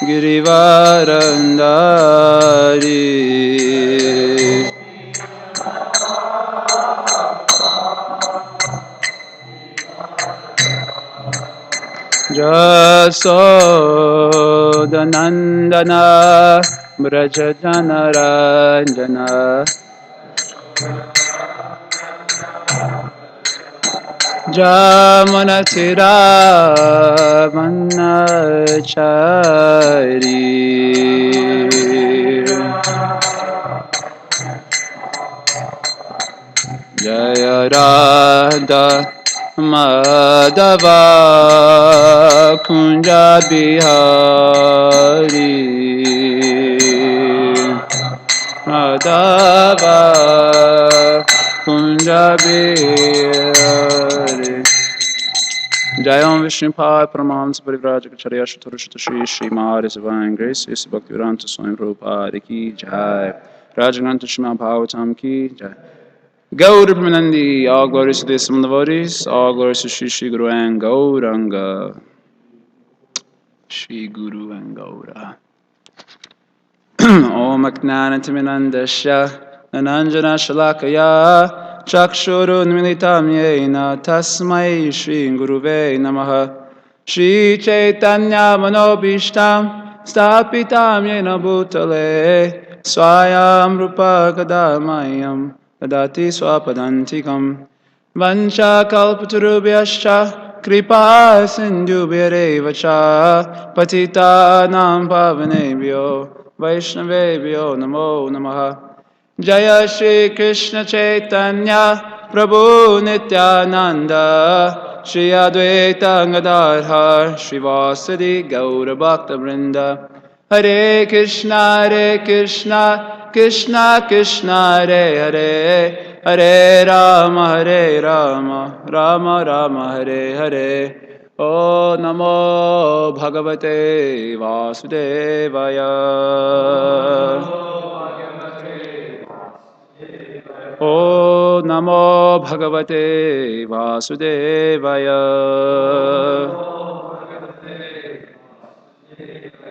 Girivarandari Jasodanandana Brajajanaranjana Jamanatira Manachari Jaya Radha Madhava Kunja Bihari Madhava Kunja Bihari Jaya Vishnupad Pramams Parivrajaka Charya Shaturushita Shri Srimad Divine Grace Isi Bhaktivedanta Swami Prabhupada Ki Jai Jagannath Srimad Bhagvatam Ki Jai Gaur Pramanandi, all glories to the Islam devotees, all glories to Shri Shri Guru and Gauranga. Shri Guru and Gaura. Om Aknanatiminandasya Nananjana Shalakaya Chakshurun Militam Yena Tasmai Shri Guruve Namaha Shri Chaitanya Manobishtam Stapitam Yena Bhutale Swayam Rupa Kadamayam Dadati Swapadantikam Vancha Kalpatarubhyascha Kripa Sindhubhyareva Cha Patita Nam Pavanebhyo Vaishnavebhyo Namo Namaha Jaya Shri Krishna Chaitanya Prabhu Nityananda Shri Advaita Gadadhar Shri Vasadi Gaura Bhakta Vrinda Hare Krishna Krishna Krishna Hare Hare Hare Rama Rama Rama Hare Hare O Namo Bhagavate Vasudevaya O Namo Bhagavate Vasudevaya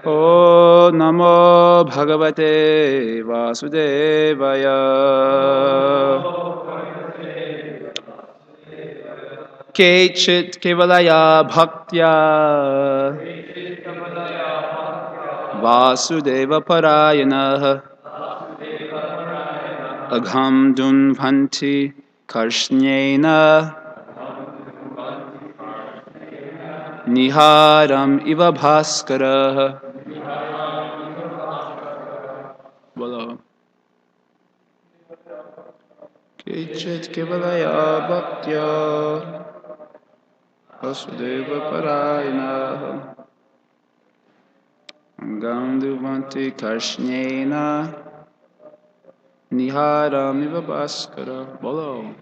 O Namo Bhagavate Vasudevaya Kechit Kevalaya Bhaktya Vasudeva Parayana Agham Dunvanti Karshnyena Niharam Iva Bhaskara Bolo Kechit Kevalaya Bhaktya Vasudeva Parayana Gandhuvanti Karshnyena Niharam Iva Bhaskara Bolo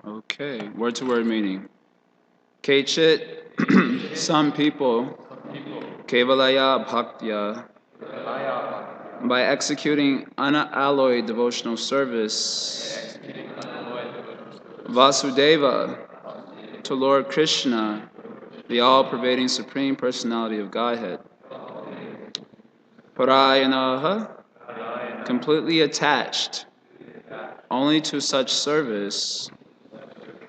Okay, word to word meaning. Kechit, some people, Kevalaya Bhaktya, by executing unalloyed devotional service, Vasudeva, to Lord Krishna, the all-pervading Supreme Personality of Godhead. Parayanaha, completely attached only to such service,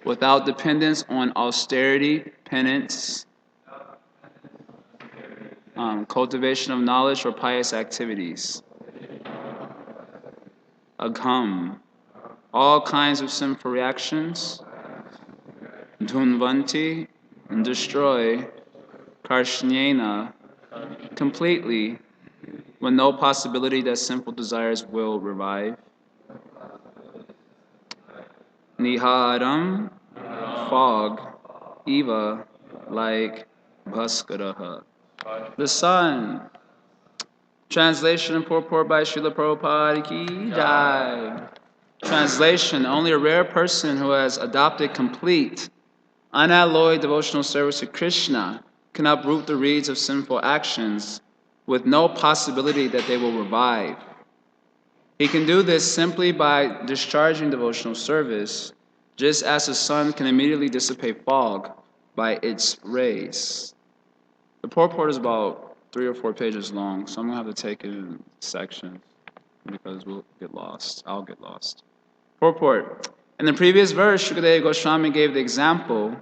without dependence on austerity, penance, cultivation of knowledge, or pious activities. Agham, all kinds of sinful reactions. Dhunvanti, and destroy. Karshnyena, completely, with no possibility that sinful desires will revive. Niharam, fog. Eva, like Bhaskaraha, the sun. Translation and purport by Srila Prabhupada Ki Jai. Translation: only a rare person who has adopted complete, unalloyed devotional service to Krishna can uproot the reeds of sinful actions with no possibility that they will revive. He can do this simply by discharging devotional service, just as the sun can immediately dissipate fog by its rays. The purport is about 3 or 4 pages long, so I'm going to have to take it in sections because we'll get lost. I'll get lost. Purport. In the previous verse, Shukadeva Goswami gave the example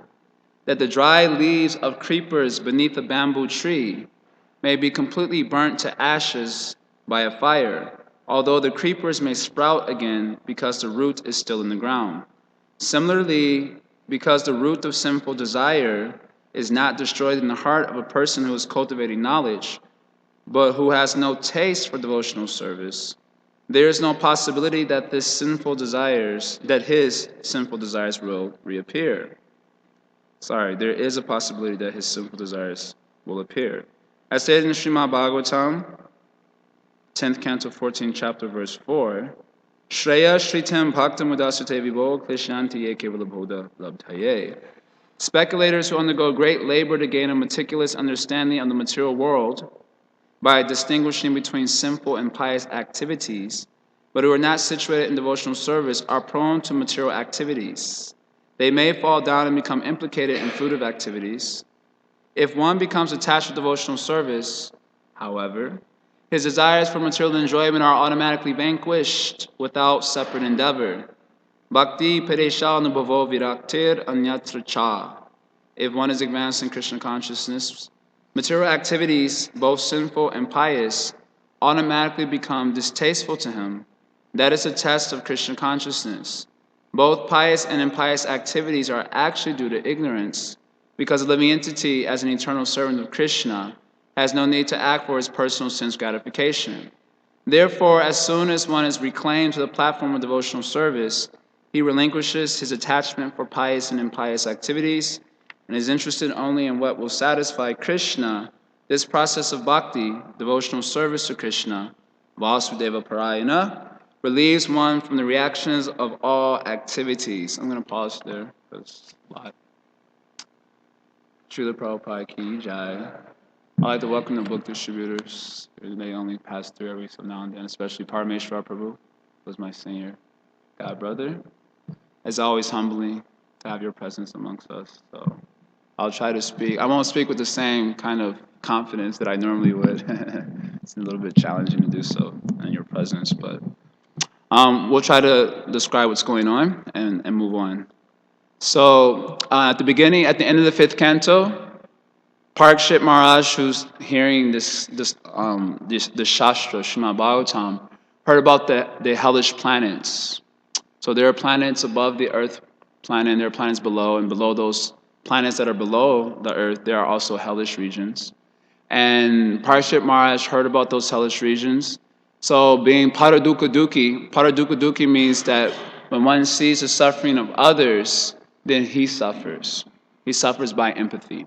that the dry leaves of creepers beneath a bamboo tree may be completely burnt to ashes by a fire, although the creepers may sprout again because the root is still in the ground. Similarly, because the root of sinful desire is not destroyed in the heart of a person who is cultivating knowledge, but who has no taste for devotional service, there is no possibility that his sinful desires will reappear. There is a possibility that his sinful desires will appear. As stated in Srimad Bhagvatam, 10th canto, 14th chapter, verse 4, Shreya Shritam Bhakta Mudasute Vibo Kleshanti Ye Kevala Bodha Labdhaye. Speculators who undergo great labor to gain a meticulous understanding of the material world by distinguishing between sinful and pious activities, but who are not situated in devotional service, are prone to material activities. They may fall down and become implicated in fruitive activities. If one becomes attached to devotional service, however, his desires for material enjoyment are automatically vanquished without separate endeavor. Bhakti Paresha Anubhavo Viraktir Anyatra Cha. If one is advanced in Krishna consciousness, material activities, both sinful and pious, automatically become distasteful to him. That is a test of Krishna consciousness. Both pious and impious activities are actually due to ignorance, because a living entity, as an eternal servant of Krishna, has no need to act for his personal sense gratification. Therefore, as soon as one is reclaimed to the platform of devotional service, he relinquishes his attachment for pious and impious activities and is interested only in what will satisfy Krishna. This process of bhakti, devotional service to Krishna, Vasudeva Parayana, relieves one from the reactions of all activities. I'm going to pause there. That's a lot. Srila Prabhupada Ki Jaya. I'd like to welcome the book distributors. They only pass through every so now and then, especially Parameshwar Prabhu, who's my senior god brother. It's always humbling to have your presence amongst us. So I'll try to speak. I won't speak with the same kind of confidence that I normally would. It's a little bit challenging to do so in your presence, but we'll try to describe what's going on and move on. So at the end of the 5th canto, Parikshit Maharaj, who's hearing this Shastra, Srimad Bhagavatam, heard about the hellish planets. So there are planets above the Earth planet, and there are planets below, and below those planets that are below the Earth, there are also hellish regions. And Parikshit Maharaj heard about those hellish regions. So being Paradukha means that when one sees the suffering of others, then he suffers. He suffers by empathy.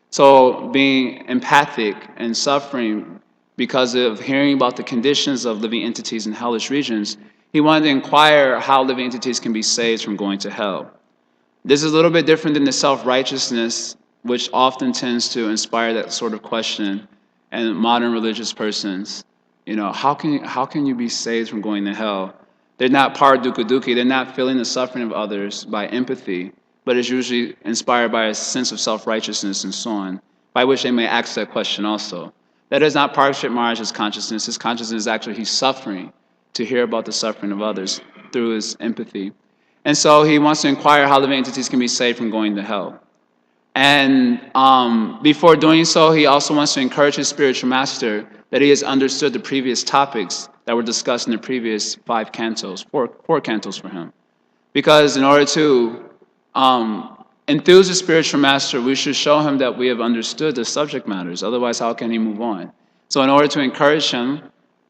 So being empathic and suffering because of hearing about the conditions of living entities in hellish regions, he wanted to inquire how living entities can be saved from going to hell. This is a little bit different than the self-righteousness, which often tends to inspire that sort of question in modern religious persons. How can you be saved from going to hell? They're not paradukha, they're not feeling the suffering of others by empathy, but it's usually inspired by a sense of self-righteousness and so on, by which they may ask that question also. That is not Parikshit Maharaj's consciousness. His consciousness is actually he's suffering to hear about the suffering of others through his empathy. And so he wants to inquire how living entities can be saved from going to hell. And before doing so, he also wants to encourage his spiritual master that he has understood the previous topics that were discussed in the previous 5 cantos, four cantos for him. Because in order to enthuse the spiritual master, we should show him that we have understood the subject matters. Otherwise, how can he move on? So in order to encourage him,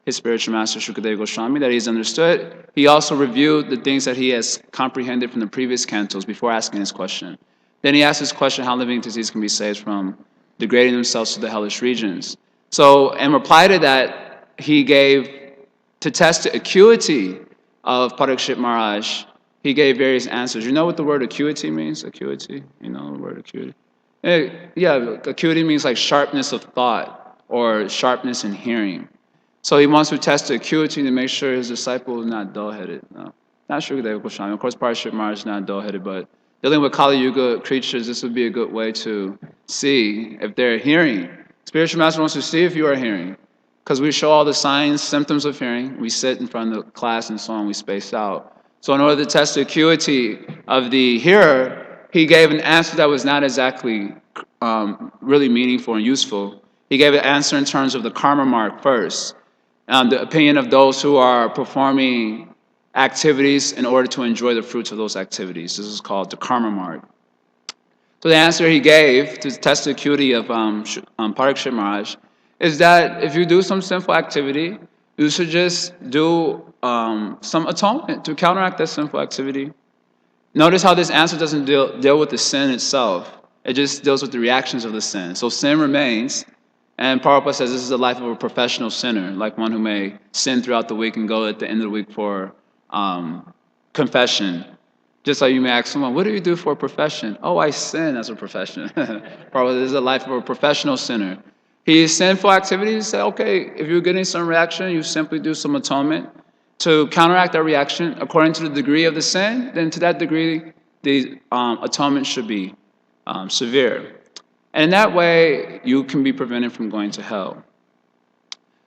his spiritual master, Shukadeva Goswami, that he's understood, he also reviewed the things that he has comprehended from the previous cantos before asking his question. Then he asked his question, how living entities can be saved from degrading themselves to the hellish regions. So in reply to that, he gave, to test the acuity of Parikshit Maharaj, he gave various answers. You know what the word acuity means? Acuity? You know the word acuity? Yeah, acuity means like sharpness of thought or sharpness in hearing. So he wants to test the acuity to make sure his disciple is not dull-headed. No, not Shukadeva Goswami. Of course, Parikshit Maharaj is not dull-headed, but dealing with Kali Yuga creatures, this would be a good way to see if they're hearing. Spiritual Master wants to see if you are hearing, because we show all the signs, symptoms of hearing. We sit in front of the class and so on. We space out. So in order to test the acuity of the hearer, he gave an answer that was not exactly really meaningful and useful. He gave an answer in terms of the karma mark first. The opinion of those who are performing activities in order to enjoy the fruits of those activities. This is called the karma mark. So the answer he gave to test the acuity of Parikshit Maharaj is that if you do some sinful activity, you should just do some atonement to counteract that sinful activity. Notice how this answer doesn't deal with the sin itself. It just deals with the reactions of the sin. So sin remains. And Prabhupada says this is the life of a professional sinner, like one who may sin throughout the week and go at the end of the week for confession. Just like you may ask someone, what do you do for a profession? Oh, I sin as a profession. Prabhupada, this is the life of a professional sinner. He sinful activities, say, okay, if you're getting some reaction, you simply do some atonement to counteract that reaction according to the degree of the sin. Then to that degree, the atonement should be severe. And in that way, you can be prevented from going to hell.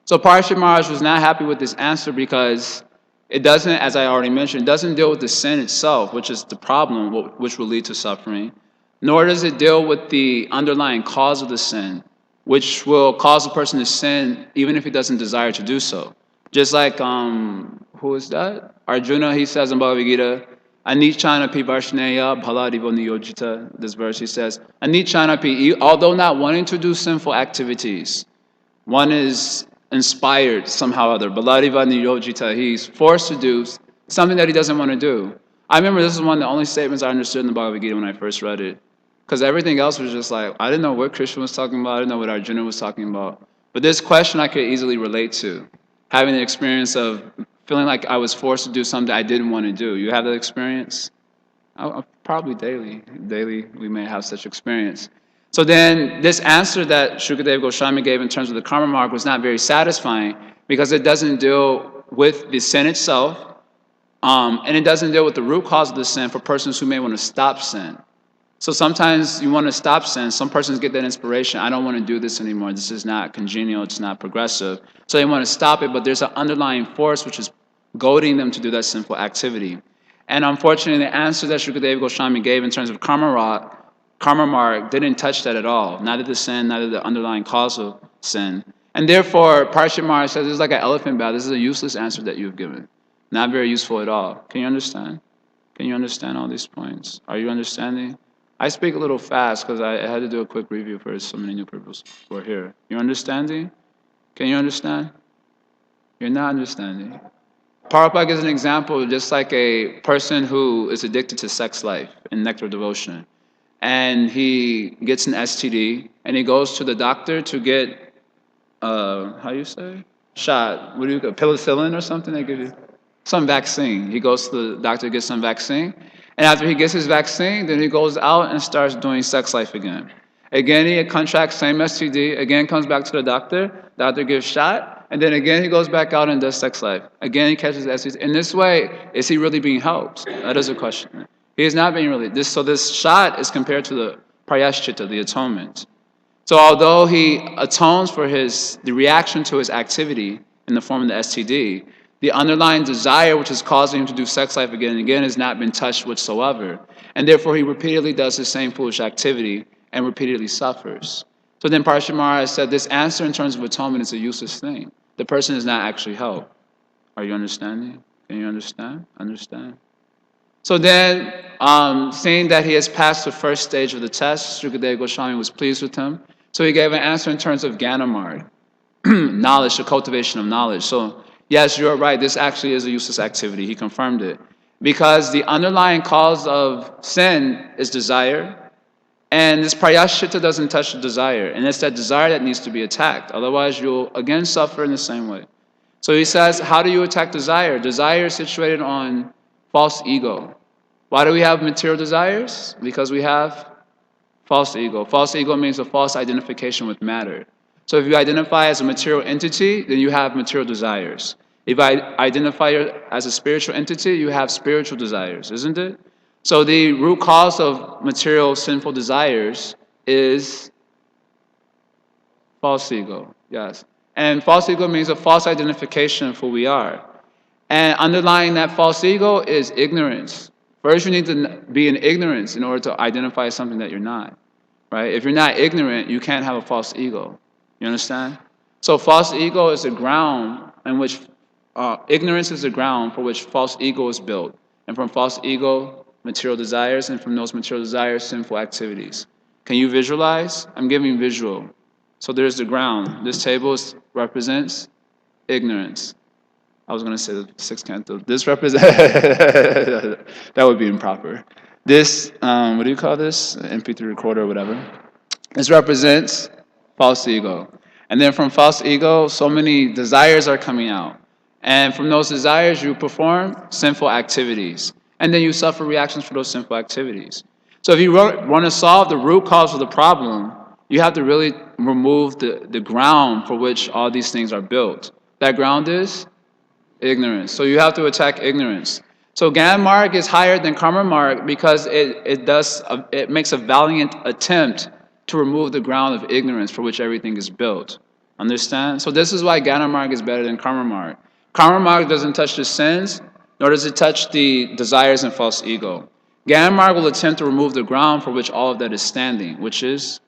So Parikshit Maharaj was not happy with this answer because it doesn't, as I already mentioned, it doesn't deal with the sin itself, which is the problem, which will lead to suffering, nor does it deal with the underlying cause of the sin, which will cause a person to sin even if he doesn't desire to do so. Just like, who is that? Arjuna, he says in Bhagavad Gita, Anichana pi varshneya bhaladivo niyojita. This verse he says, Anichana pi, although not wanting to do sinful activities, one is inspired somehow or other. Bhaladiva niyojita, he's forced to do something that he doesn't want to do. I remember this is one of the only statements I understood in the Bhagavad Gita when I first read it. Because everything else was just like, I didn't know what Krishna was talking about, I didn't know what Arjuna was talking about. But this question I could easily relate to. Having the experience of feeling like I was forced to do something I didn't want to do. You have that experience? Probably daily. Daily we may have such experience. So then this answer that Shukadeva Goswami gave in terms of the karma mark was not very satisfying because it doesn't deal with the sin itself, and it doesn't deal with the root cause of the sin for persons who may want to stop sin. So sometimes you want to stop sin. Some persons get that inspiration. I don't want to do this anymore. This is not congenial. It's not progressive. So they want to stop it, but there's an underlying force which is goading them to do that sinful activity. And unfortunately, the answer that Shukadeva Goswami gave in terms of karma mark didn't touch that at all. Neither the sin, neither the underlying cause of sin. And therefore, Parikshit Maharaj says, this is like an elephant battle. This is a useless answer that you've given. Not very useful at all. Can you understand? Can you understand all these points? Are you understanding? I speak a little fast because I had to do a quick review for so many new people who are here. You understanding? Can you understand? You're not understanding. Prabhupada gives an example just like a person who is addicted to sex life in nectar devotion. And he gets an STD and he goes to the doctor to get, how you say? Shot. What do you call penicillin or something? They give you some vaccine. He goes to the doctor to get some vaccine. And after he gets his vaccine, then he goes out and starts doing sex life again. Again, he contracts same STD. Again, comes back to the doctor gives shot. And then again, he goes back out and does sex life. Again, he catches STD. In this way, is he really being helped? That is a question. He is not being really. So this shot is compared to the prayashchitta, the atonement. So although he atones for the reaction to his activity in the form of the STD, the underlying desire which is causing him to do sex life again and again has not been touched whatsoever. And therefore he repeatedly does the same foolish activity and repeatedly suffers. So then Parikshit Maharaj said this answer in terms of atonement is a useless thing. The person is not actually helped. Are you understanding? Can you understand? Understand? So then, seeing that he has passed the first stage of the test, Shukadeva Goswami was pleased with him. So he gave an answer in terms of Jnana knowledge, the cultivation of knowledge. So yes, you're right, this actually is a useless activity. He confirmed it. Because the underlying cause of sin is desire, and this prayashchitta doesn't touch the desire, and it's that desire that needs to be attacked. Otherwise, you'll again suffer in the same way. So he says, how do you attack desire? Desire is situated on false ego. Why do we have material desires? Because we have false ego. False ego means a false identification with matter. So if you identify as a material entity, then you have material desires. If I identify as a spiritual entity, you have spiritual desires, isn't it? So the root cause of material sinful desires is false ego, yes. And false ego means a false identification of who we are. And underlying that false ego is ignorance. First, you need to be in ignorance in order to identify something that you're not, right? If you're not ignorant, you can't have a false ego. You understand? So false ego is the ground in which, ignorance is the ground for which false ego is built. And from false ego, material desires, and from those material desires, sinful activities. Can you visualize? I'm giving visual. So there's the ground. This table represents ignorance. I was going to say the sixth canto. This represents... that would be improper. This, what do you call this? MP3 recorder or whatever. This represents false ego. And then from false ego, so many desires are coming out. And from those desires, you perform sinful activities. And then you suffer reactions for those sinful activities. So if you want to solve the root cause of the problem, you have to really remove the ground for which all these things are built. That ground is ignorance. So you have to attack ignorance. So Gyan Marg is higher than Karma Marg because it makes a valiant attempt to remove the ground of ignorance for which everything is built. Understand? So this is why Gyan Marg is better than Karma Marg. Karma Marg doesn't touch the sins, nor does it touch the desires and false ego. Gyan Marg will attempt to remove the ground for which all of that is standing, which is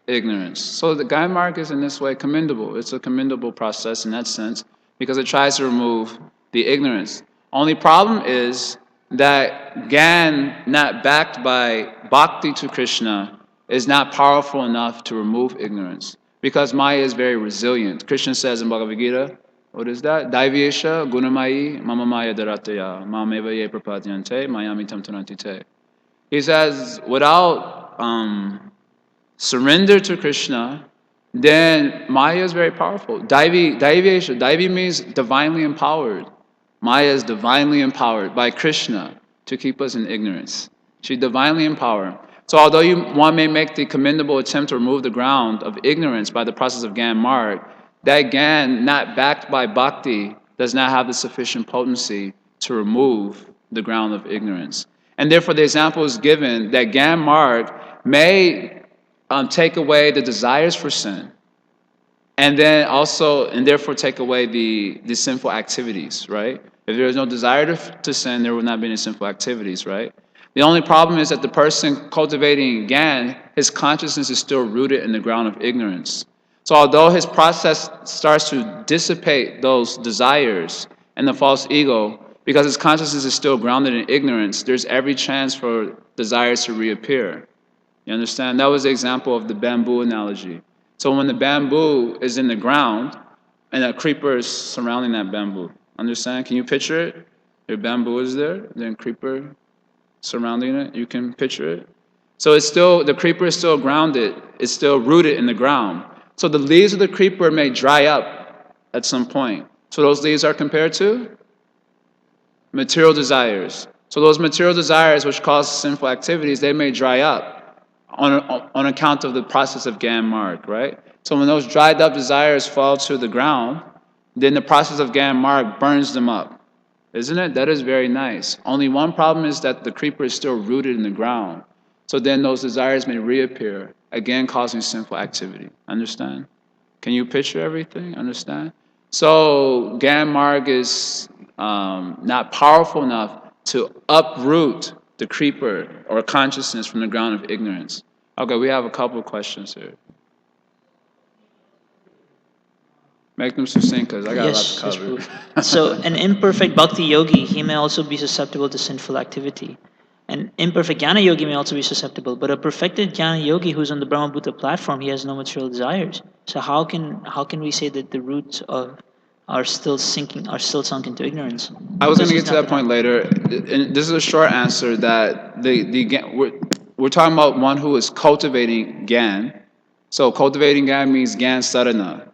ignorance. So the Gyan Marg is in this way commendable. It's a commendable process in that sense because it tries to remove the ignorance. Only problem is that Gyan, not backed by bhakti to Krishna, is not powerful enough to remove ignorance because Maya is very resilient. Krishna says in Bhagavad Gita, what is that? Daivesha gunamayi mama maya darataya mameva ye prapadyante mayamitam tanantite. He says, without surrender to Krishna, then Maya is very powerful. Daivi means divinely empowered. Maya is divinely empowered by Krishna to keep us in ignorance. She's divinely empowered. So although one may make the commendable attempt to remove the ground of ignorance by the process of Gyan Marg, that Gyan, not backed by bhakti, does not have the sufficient potency to remove the ground of ignorance. And therefore the example is given that Gyan Marg may take away the desires for sin, and then also, and therefore take away the sinful activities, right? If there is no desire to sin, there will not be any sinful activities, right? The only problem is that the person cultivating Gyan, his consciousness is still rooted in the ground of ignorance. So although his process starts to dissipate those desires and the false ego, because his consciousness is still grounded in ignorance, there's every chance for desires to reappear. You understand? That was the example of the bamboo analogy. So when the bamboo is in the ground and a creeper is surrounding that bamboo, understand? Can you picture it? Your bamboo is there, then creeper surrounding it. You can picture it. So it's still, the creeper is still grounded. It's still rooted in the ground. So the leaves of the creeper may dry up at some point. So those leaves are compared to material desires. So those material desires which cause sinful activities, they may dry up on account of the process of Gyan Marg, right? So when those dried up desires fall to the ground, then the process of Gyan Marg burns them up. Isn't it? That is very nice. Only one problem is that the creeper is still rooted in the ground. So then those desires may reappear, again causing sinful activity. Understand? Can you picture everything? Understand? So Gyan Marg is not powerful enough to uproot the creeper or consciousness from the ground of ignorance. Okay, we have a couple of questions here. Make them succinct because I got a lot to cover. Yes, so an imperfect bhakti yogi, he may also be susceptible to sinful activity. An imperfect jnana yogi may also be susceptible, but a perfected jnana yogi who's on the Brahmabhuta platform, he has no material desires. So how can we say that the roots of are still sunk into ignorance? I was going to get to that point later. And this is a short answer that we're talking about one who is cultivating Gyan. So cultivating Gyan means Gyan sadhana.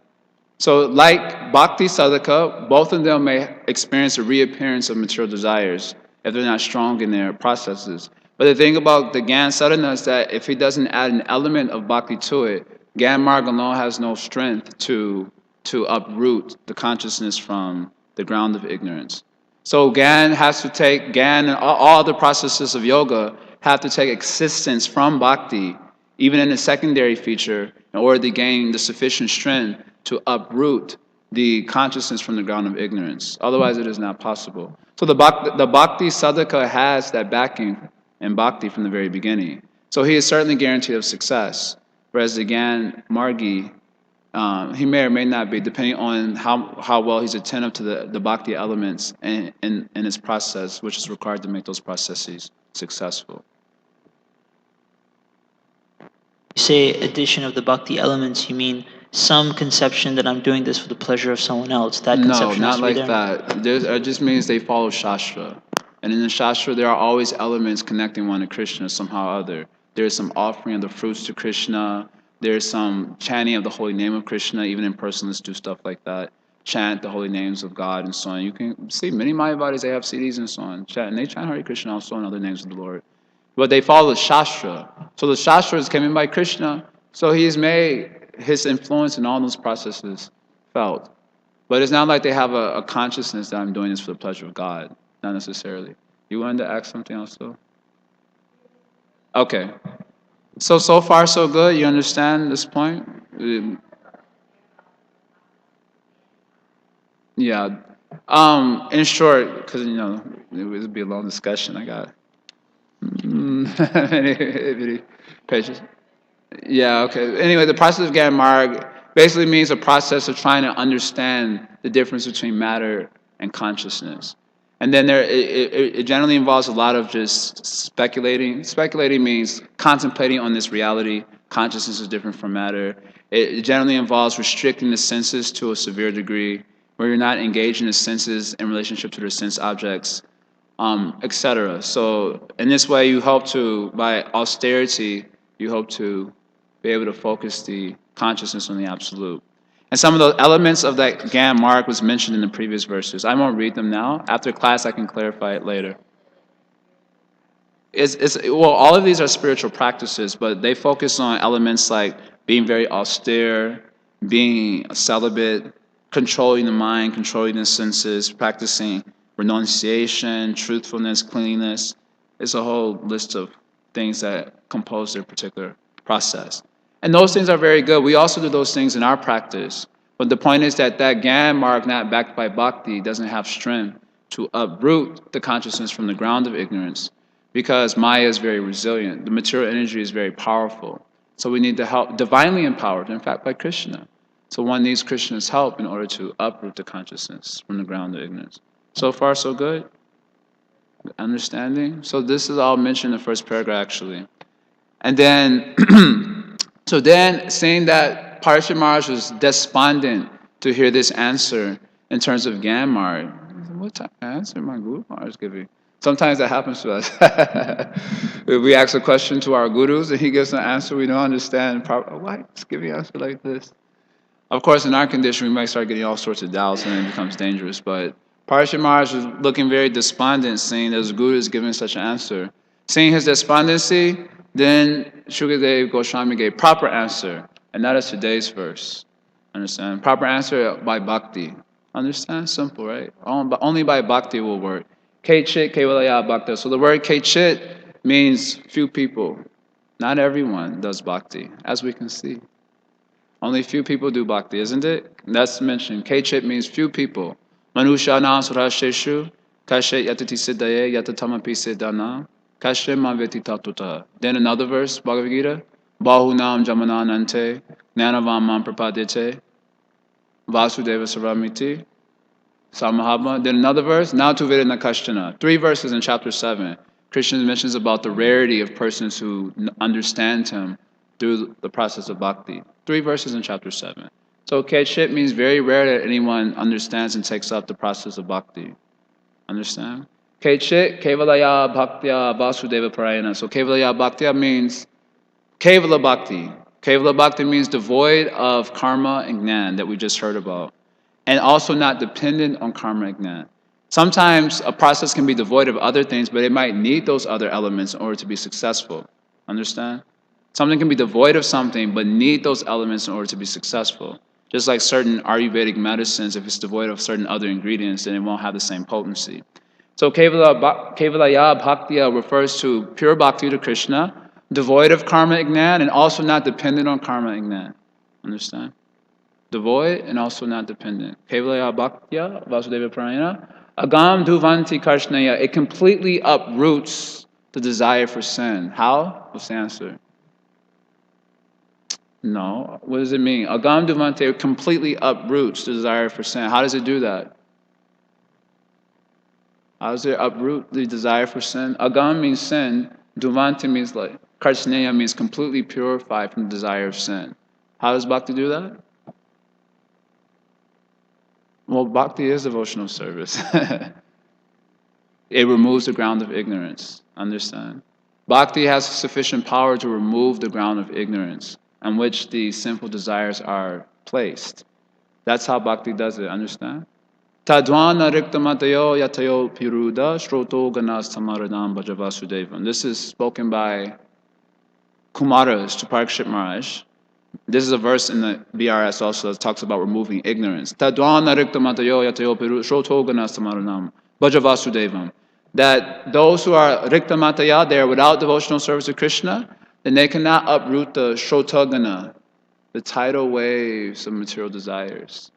So like Bhakti Sadhaka, both of them may experience a reappearance of material desires if they're not strong in their processes. But the thing about the Gyan Sadhana is that if he doesn't add an element of Bhakti to it, Gyan Marg alone has no strength to uproot the consciousness from the ground of ignorance. So Gyan has to take, Gyan and all the processes of yoga have to take existence from Bhakti, even in the secondary feature, in order to gain the sufficient strength to uproot the consciousness from the ground of ignorance. Otherwise, it is not possible. So the Bhakti Sadhaka has that backing in Bhakti from the very beginning. So he is certainly guaranteed of success. Whereas the Gyan Margi, he may or may not be, depending on how well he's attentive to the Bhakti elements in his process, which is required to make those processes successful. You say addition of the bhakti elements, you mean some conception that I'm doing this for the pleasure of someone else. That No, conception not has to be like there. that. It just means they follow Shastra. And in the Shastra, there are always elements connecting one to Krishna somehow or other. There's some offering of the fruits to Krishna. There's some chanting of the holy name of Krishna. Even in persons do stuff like that. Chant the holy names of God and so on. You can see many Mayavadis, they have CDs and so on. And they chant Hare Krishna also and other names of the Lord. But they follow the Shastra. So the Shastra is coming by Krishna. So he has made his influence in all those processes felt. But it's not like they have a consciousness that I'm doing this for the pleasure of God. Not necessarily. You wanted to ask something else, though? Okay. So far, so good? You understand this point? Yeah. In short, because, it would be a long discussion. I got many pages. Yeah, okay. Anyway, the process of Gyan Marg basically means a process of trying to understand the difference between matter and consciousness. And then it generally involves a lot of just speculating. Speculating means contemplating on this reality. Consciousness is different from matter. It generally involves restricting the senses to a severe degree, where you're not engaging the senses in relationship to their sense objects, etc. So in this way, you hope to, by austerity, you hope to be able to focus the consciousness on the absolute. And some of the elements of that Gyan Marg was mentioned in the previous verses. I won't read them now. After class, I can clarify it later. Well, all of these are spiritual practices, but they focus on elements like being very austere, being celibate, controlling the mind, controlling the senses, practicing renunciation, truthfulness, cleanliness. It's a whole list of things that compose their particular process. And those things are very good. We also do those things in our practice. But the point is that Gyan Marg, not backed by bhakti, doesn't have strength to uproot the consciousness from the ground of ignorance, because Maya is very resilient. The material energy is very powerful. So we need the help, divinely empowered, in fact, by Krishna. So one needs Krishna's help in order to uproot the consciousness from the ground of ignorance. So far, so good? Understanding? So this is all mentioned in the first paragraph, actually. And then, so then, saying that Parashar Maharaj was despondent to hear this answer in terms of Gyan Marg. What type of answer my Guru Maharaj is giving? Sometimes that happens to us. We ask a question to our gurus and he gives an answer we don't understand. Why is giving an answer like this? Of course, in our condition, we might start getting all sorts of doubts and it becomes dangerous. But Parashar Maharaj was looking very despondent, saying that his guru is giving such an answer. Seeing his despondency, then Shukadev Goswami gave proper answer, and that is today's verse. Understand? Proper answer by bhakti. Understand? Simple, right? Only by bhakti will work. Kechit kevalaya bhakta. So the word kechit means few people. Not everyone does bhakti, as we can see. Only few people do bhakti, isn't it? That's mentioned. Kechit means few people. Manushanam surasheshu kashet yatati siddhaye yatatamapi siddhanam kashet manveti tatuta. Then another verse, Bhagavad Gita. Bahunam jamananante gnanavam man prapadite vasudeva saramiti Samahaba. Then another verse, now tu veda nakashtana. 3 verses in chapter 7. Krishna mentions about the rarity of persons who understand him through the process of bhakti. 3 verses in chapter 7. So Kechit means very rare that anyone understands and takes up the process of bhakti. Understand? Kechit, Kevalaya Bhaktya Vasudeva Parayana. So Kevalaya Bhaktya means Kevala Bhakti. Kevala Bhakti means devoid of karma and jnana that we just heard about, and also not dependent on karma and jnana. Sometimes a process can be devoid of other things, but it might need those other elements in order to be successful. Understand? Something can be devoid of something, but need those elements in order to be successful. Just like certain Ayurvedic medicines, if it's devoid of certain other ingredients, then it won't have the same potency. So Kevalaya Bhaktiya refers to pure bhakti to Krishna, devoid of karma ignan, and also not dependent on karma ignan. Understand? Devoid and also not dependent. Kevalaya Bhaktiya Vasudeva Prayana. Agam Duvanti Karshnaya. It completely uproots the desire for sin. How? What's the answer? No. What does it mean? Agam Duvante completely uproots the desire for sin. How does it do that? How does it uproot the desire for sin? Agam means sin. Duvante means like, Karsneya means completely purified from the desire of sin. How does bhakti do that? Well, bhakti is devotional service. It removes the ground of ignorance. Understand? Bhakti has sufficient power to remove the ground of ignorance on which the sinful desires are placed. That's how bhakti does it. Understand? Tadwana riktamatayo yatayo piruda shroto ganas tamaradam bhajavasudevam. This is spoken by Kumaras to Parikshit Maharaj. This is a verse in the BRS also that talks about removing ignorance. Tadwana riktamatayo yatayo piruda shroto ganas tamaradam bhajavasudevam. That those who are riktamataya, they are without devotional service to Krishna, then they cannot uproot the shrotagana, the tidal waves of material desires.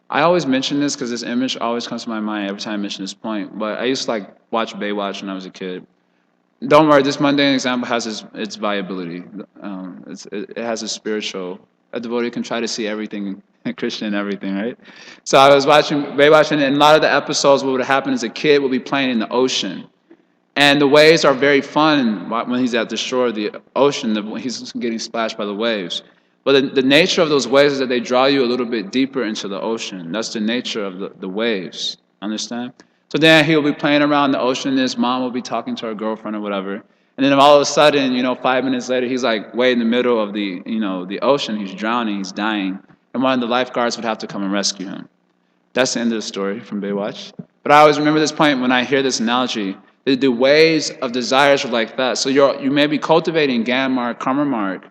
I always mention this because this image always comes to my mind every time I mention this point. But I used to like watch Baywatch when I was a kid. Don't worry, this mundane example has its viability. It has a spiritual. A devotee can try to see everything, Christian and everything, right? So I was watching Baywatch, and in a lot of the episodes, what would happen is a kid would be playing in the ocean. And the waves are very fun when he's at the shore of the ocean, when he's getting splashed by the waves. But the nature of those waves is that they draw you a little bit deeper into the ocean. That's the nature of the waves. Understand? So then he'll be playing around the ocean, and his mom will be talking to her girlfriend or whatever. And then all of a sudden, 5 minutes later, he's like way in the middle of the ocean. He's drowning, he's dying. And one of the lifeguards would have to come and rescue him. That's the end of the story from Baywatch. But I always remember this point when I hear this analogy. The waves of desires are like that. So you may be cultivating Gyan Marg, Karma Marg,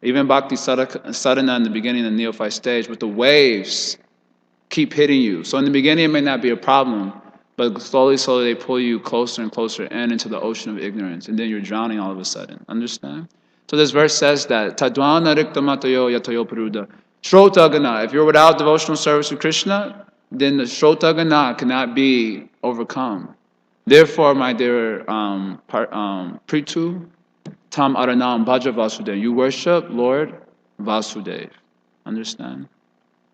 even Bhakti Sadhana in the beginning of the neophyte stage, but the waves keep hitting you. So in the beginning, it may not be a problem, but slowly they pull you closer and closer into the ocean of ignorance, and then you're drowning all of a sudden. Understand? So this verse says that, Tadwana riktamatayo yatayo paruda. Shrotagana, if you're without devotional service to Krishna, then the Shrotagana cannot be overcome. Therefore, my dear Pritu, Tam Aranam Bhaja Vasudev. You worship Lord Vasudev. Understand?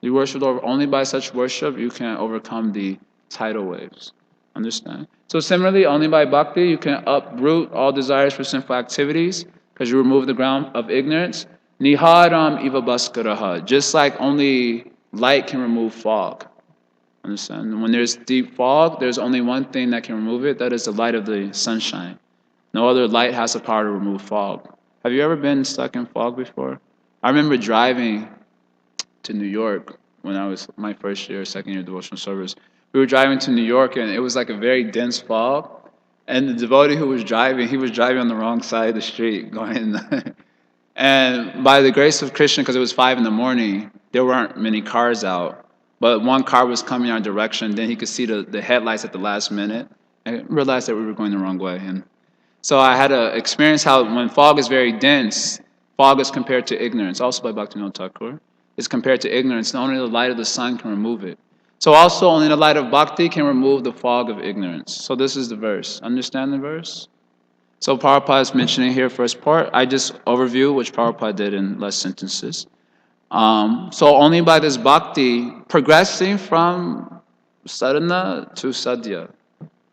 You worship Lord only by such worship you can overcome the tidal waves. Understand? So similarly, only by bhakti you can uproot all desires for sinful activities because you remove the ground of ignorance. Niharam iva baskaraha. Just like only light can remove fog. Understand? When there's deep fog, there's only one thing that can remove it. That is the light of the sunshine. No other light has the power to remove fog. Have you ever been stuck in fog before? I remember driving to New York when I was my first year, second year devotional service. We were driving to New York, and it was like a very dense fog. And the devotee who was driving, he was driving on the wrong side of the street, going. And by the grace of Krishna, because it was 5 a.m, there weren't many cars out. But one car was coming our direction. Then he could see the headlights at the last minute and realized that we were going the wrong way. And so I had to experience how when fog is very dense, fog is compared to ignorance, also by Bhaktivinoda Thakur, is compared to ignorance, and only the light of the sun can remove it. So also only the light of bhakti can remove the fog of ignorance. So this is the verse. Understand the verse? So Prabhupada is mentioning here first part. I just overview, which Prabhupada did in less sentences. So only by this bhakti, progressing from sadhana to sadhya.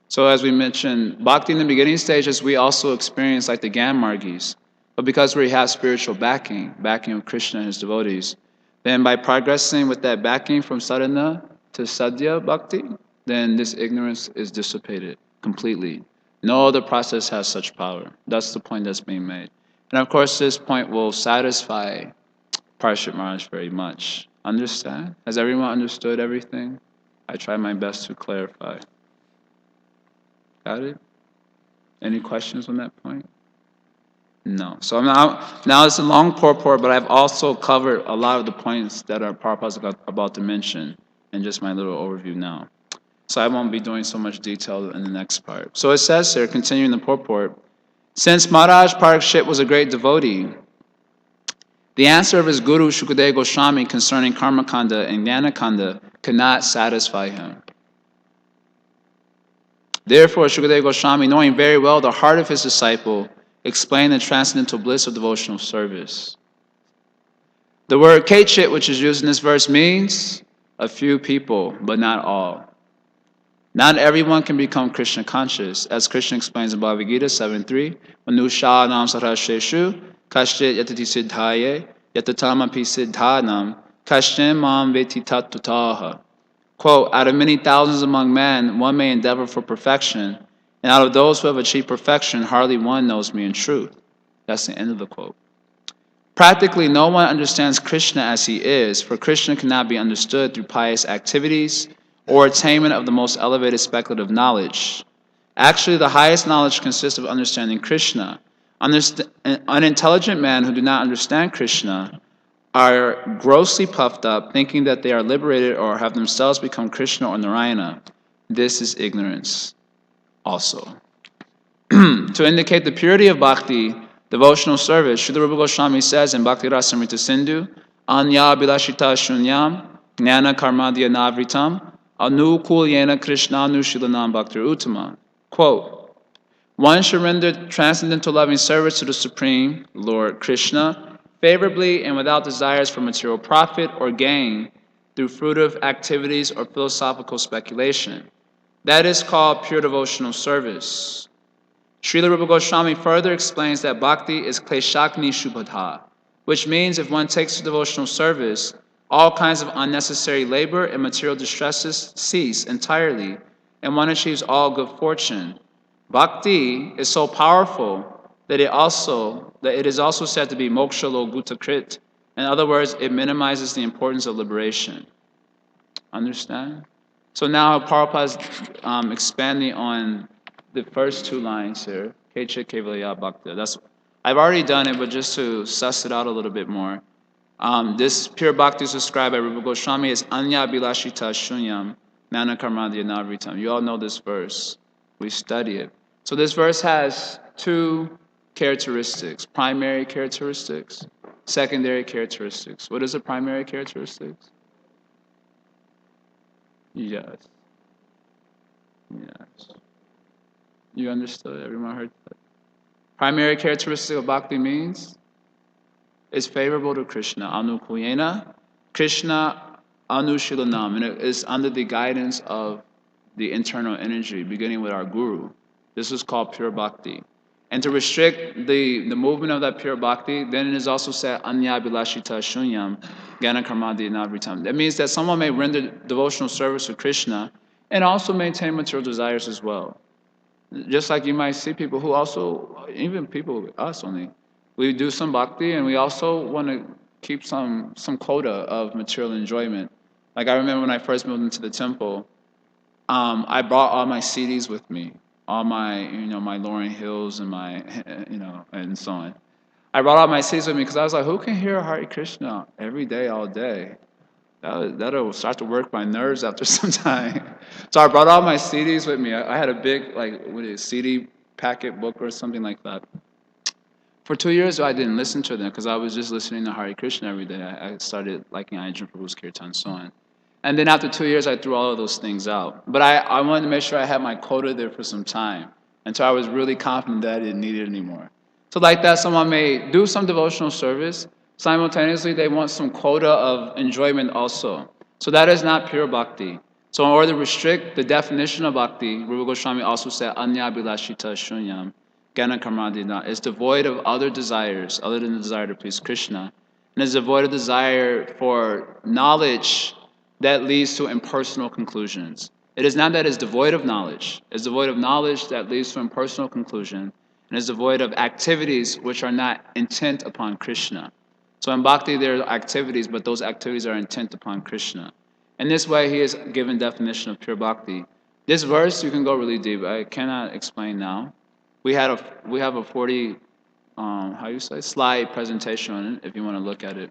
So as we mentioned, bhakti in the beginning stages, we also experience like the Gyan Margis. But because we have spiritual backing of Krishna and his devotees, then by progressing with that backing from sadhana to sadhya bhakti, then this ignorance is dissipated completely. No other process has such power. That's the point that's being made. And of course, this point will satisfy Parashit Maharaj very much. Understand? Has everyone understood everything? I try my best to clarify. Got it? Any questions on that point? No. So now it's a long purport, but I've also covered a lot of the points that our Prabhupada's about to mention in just my little overview now. So I won't be doing so much detail in the next part. So it says here, continuing the purport, since Maharaj Parikshit was a great devotee, the answer of his guru Shukadeva Goswami concerning Karmakanda and Jnanakanda could not satisfy him. Therefore, Shukadeva Goswami, knowing very well the heart of his disciple, explained the transcendental bliss of devotional service. The word kechit, which is used in this verse, means a few people, but not all. Not everyone can become Krishna conscious, as Krishna explains in Bhagavad Gita 7.3, Manusha nam sarasheshu, kashchit yatati siddhaye, yatatamapi siddhanam, kashchim mam veti tattutaha. Quote, out of many thousands among men, one may endeavor for perfection, and out of those who have achieved perfection, hardly one knows me in truth. That's the end of the quote. Practically, no one understands Krishna as he is, for Krishna cannot be understood through pious activities or attainment of the most elevated speculative knowledge. Actually, the highest knowledge consists of understanding Krishna. Unintelligent men who do not understand Krishna are grossly puffed up, thinking that they are liberated or have themselves become Krishna or Narayana. This is ignorance also. To indicate the purity of bhakti, devotional service, Srila Rupa Goswami says in Bhakti Rasamrita Sindhu, Anya Bilashita Shunyam, Jnana Karmadya Navritam, Anukulyena Krishnanu Shilanam Bhaktir Uttama. Quote, one should render transcendental loving service to the Supreme Lord Krishna favorably and without desires for material profit or gain through fruitive activities or philosophical speculation. That is called pure devotional service. Srila Rupa Goswami further explains that bhakti is kleshakni shubhadha, which means if one takes to devotional service, all kinds of unnecessary labor and material distresses cease entirely, and one achieves all good fortune. Bhakti is so powerful that it is also said to be moksha logutakrit. In other words, it minimizes the importance of liberation. Understand? So now Prabhupada is expanding on the first two lines here. Kecha kevalaya bhakti. I've already done it, but just to suss it out a little bit more. This pure bhakti is described by Rupa Goswami as anya bilashita shunyam nana karmadya navritam. You all know this verse. We study it. So this verse has two characteristics, primary characteristics, secondary characteristics. What is the primary characteristics? Yes. Yes. You understood? Everyone heard that? Primary characteristic of bhakti means it's favorable to Krishna. Anukuyena, Krishna anushilanam. And it is under the guidance of the internal energy, beginning with our guru. This is called pure bhakti. And to restrict the movement of that pure bhakti, then it is also said, anya bilashita shunyam, jnana karmadya navritam. That means that someone may render devotional service to Krishna and also maintain material desires as well. Just like you might see people who also, even people, us only, we do some bhakti and we also want to keep some quota of material enjoyment. Like I remember when I first moved into the temple, I brought all my CDs with me, all my, my Lauryn Hills and my, and so on. I brought all my CDs with me because I was like, who can hear Hare Krishna every day, all day? That'll start to work my nerves after some time. So I brought all my CDs with me. I had a big, CD packet book or something like that. For 2 years, I didn't listen to them because I was just listening to Hare Krishna every day. I started liking Ajahn Prabhu's Kirtan and so on. And then after 2 years, I threw all of those things out. But I wanted to make sure I had my quota there for some time until I was really confident that I didn't need it anymore. So like that, someone may do some devotional service. Simultaneously, they want some quota of enjoyment also. So that is not pure bhakti. So in order to restrict the definition of bhakti, Rupa Goswami also said, anya bilashita shunyam, jnana karmadya, is devoid of other desires other than the desire to please Krishna, and is devoid of desire for knowledge that leads to impersonal conclusions. It is not that it's devoid of knowledge. It's devoid of knowledge that leads to impersonal conclusion. and is devoid of activities which are not intent upon Krishna. So in bhakti, there are activities, but those activities are intent upon Krishna. In this way, he is given definition of pure bhakti. This verse, you can go really deep. I cannot explain now. We have a 40 slide presentation on it if you want to look at it.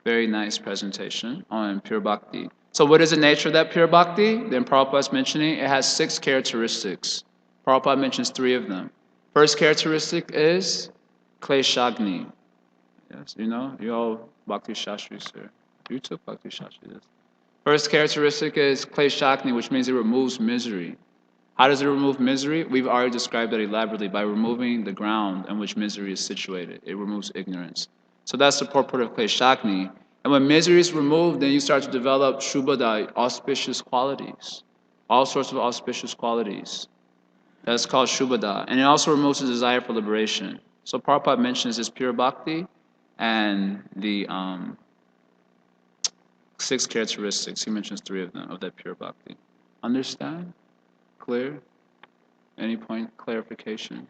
Very nice presentation on pure bhakti. So what is the nature of that pure bhakti? Then Prabhupada is mentioning it has 6 characteristics. Prabhupada mentions 3 of them. First characteristic is kleshagni. Yes, you all bhakti shastris here. You took bhakti shastris. First characteristic is kleshagni, which means it removes misery. How does it remove misery? We've already described that elaborately by removing the ground in which misery is situated. It removes ignorance. So that's the purport of kleshagni. And when misery is removed, then you start to develop shubhada, auspicious qualities. All sorts of auspicious qualities. That's called shubhada. And it also removes the desire for liberation. So Prabhupada mentions this pure bhakti and the 6 characteristics. He mentions 3 of them, of that pure bhakti. Understand? Clear? Any point clarification?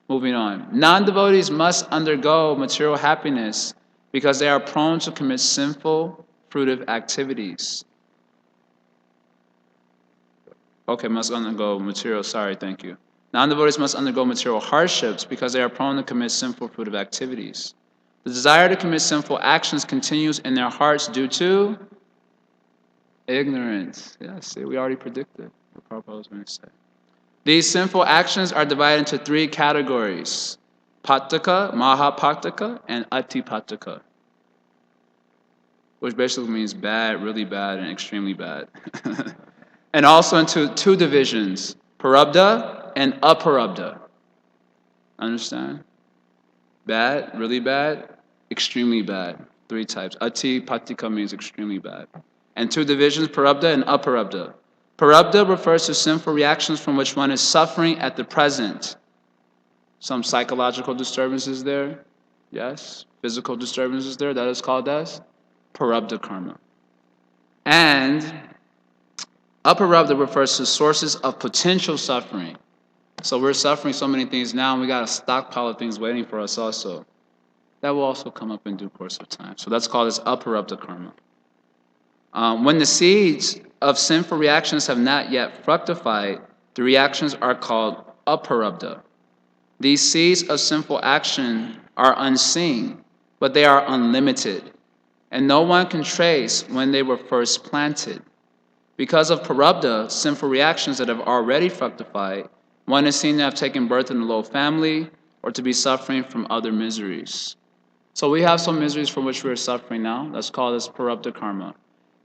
Moving on. Non-devotees must undergo material happiness because they are prone to commit sinful, fruitive activities. Okay, must undergo material, sorry, thank you. Non-devotees must undergo material hardships because they are prone to commit sinful, fruitive activities. The desire to commit sinful actions continues in their hearts due to ignorance. Yeah, see, we already predicted what Prabhupada was going to say. These sinful actions are divided into 3 categories: pataka, mahapataka, and atipataka, which basically means bad, really bad, and extremely bad. And also into 2 divisions, parabdha and aparabdha. Understand? Bad, really bad, extremely bad. 3 types. Atipatika means extremely bad. And 2 divisions, parabdha and aparabdha. Parabdha refers to sinful reactions from which one is suffering at the present. Some psychological disturbances there, yes. Physical disturbances there, that is called as parabdha karma. And aparabdha refers to sources of potential suffering. So we're suffering so many things now, and we got a stockpile of things waiting for us also. That will also come up in due course of time. So that's called as aparabdha karma. When the seeds of sinful reactions have not yet fructified, the reactions are called aparabdha. These seeds of sinful action are unseen, but they are unlimited, and no one can trace when they were first planted. Because of parabdha, sinful reactions that have already fructified, one is seen to have taken birth in a low family or to be suffering from other miseries. So we have some miseries from which we are suffering now. That's called as parabdha karma.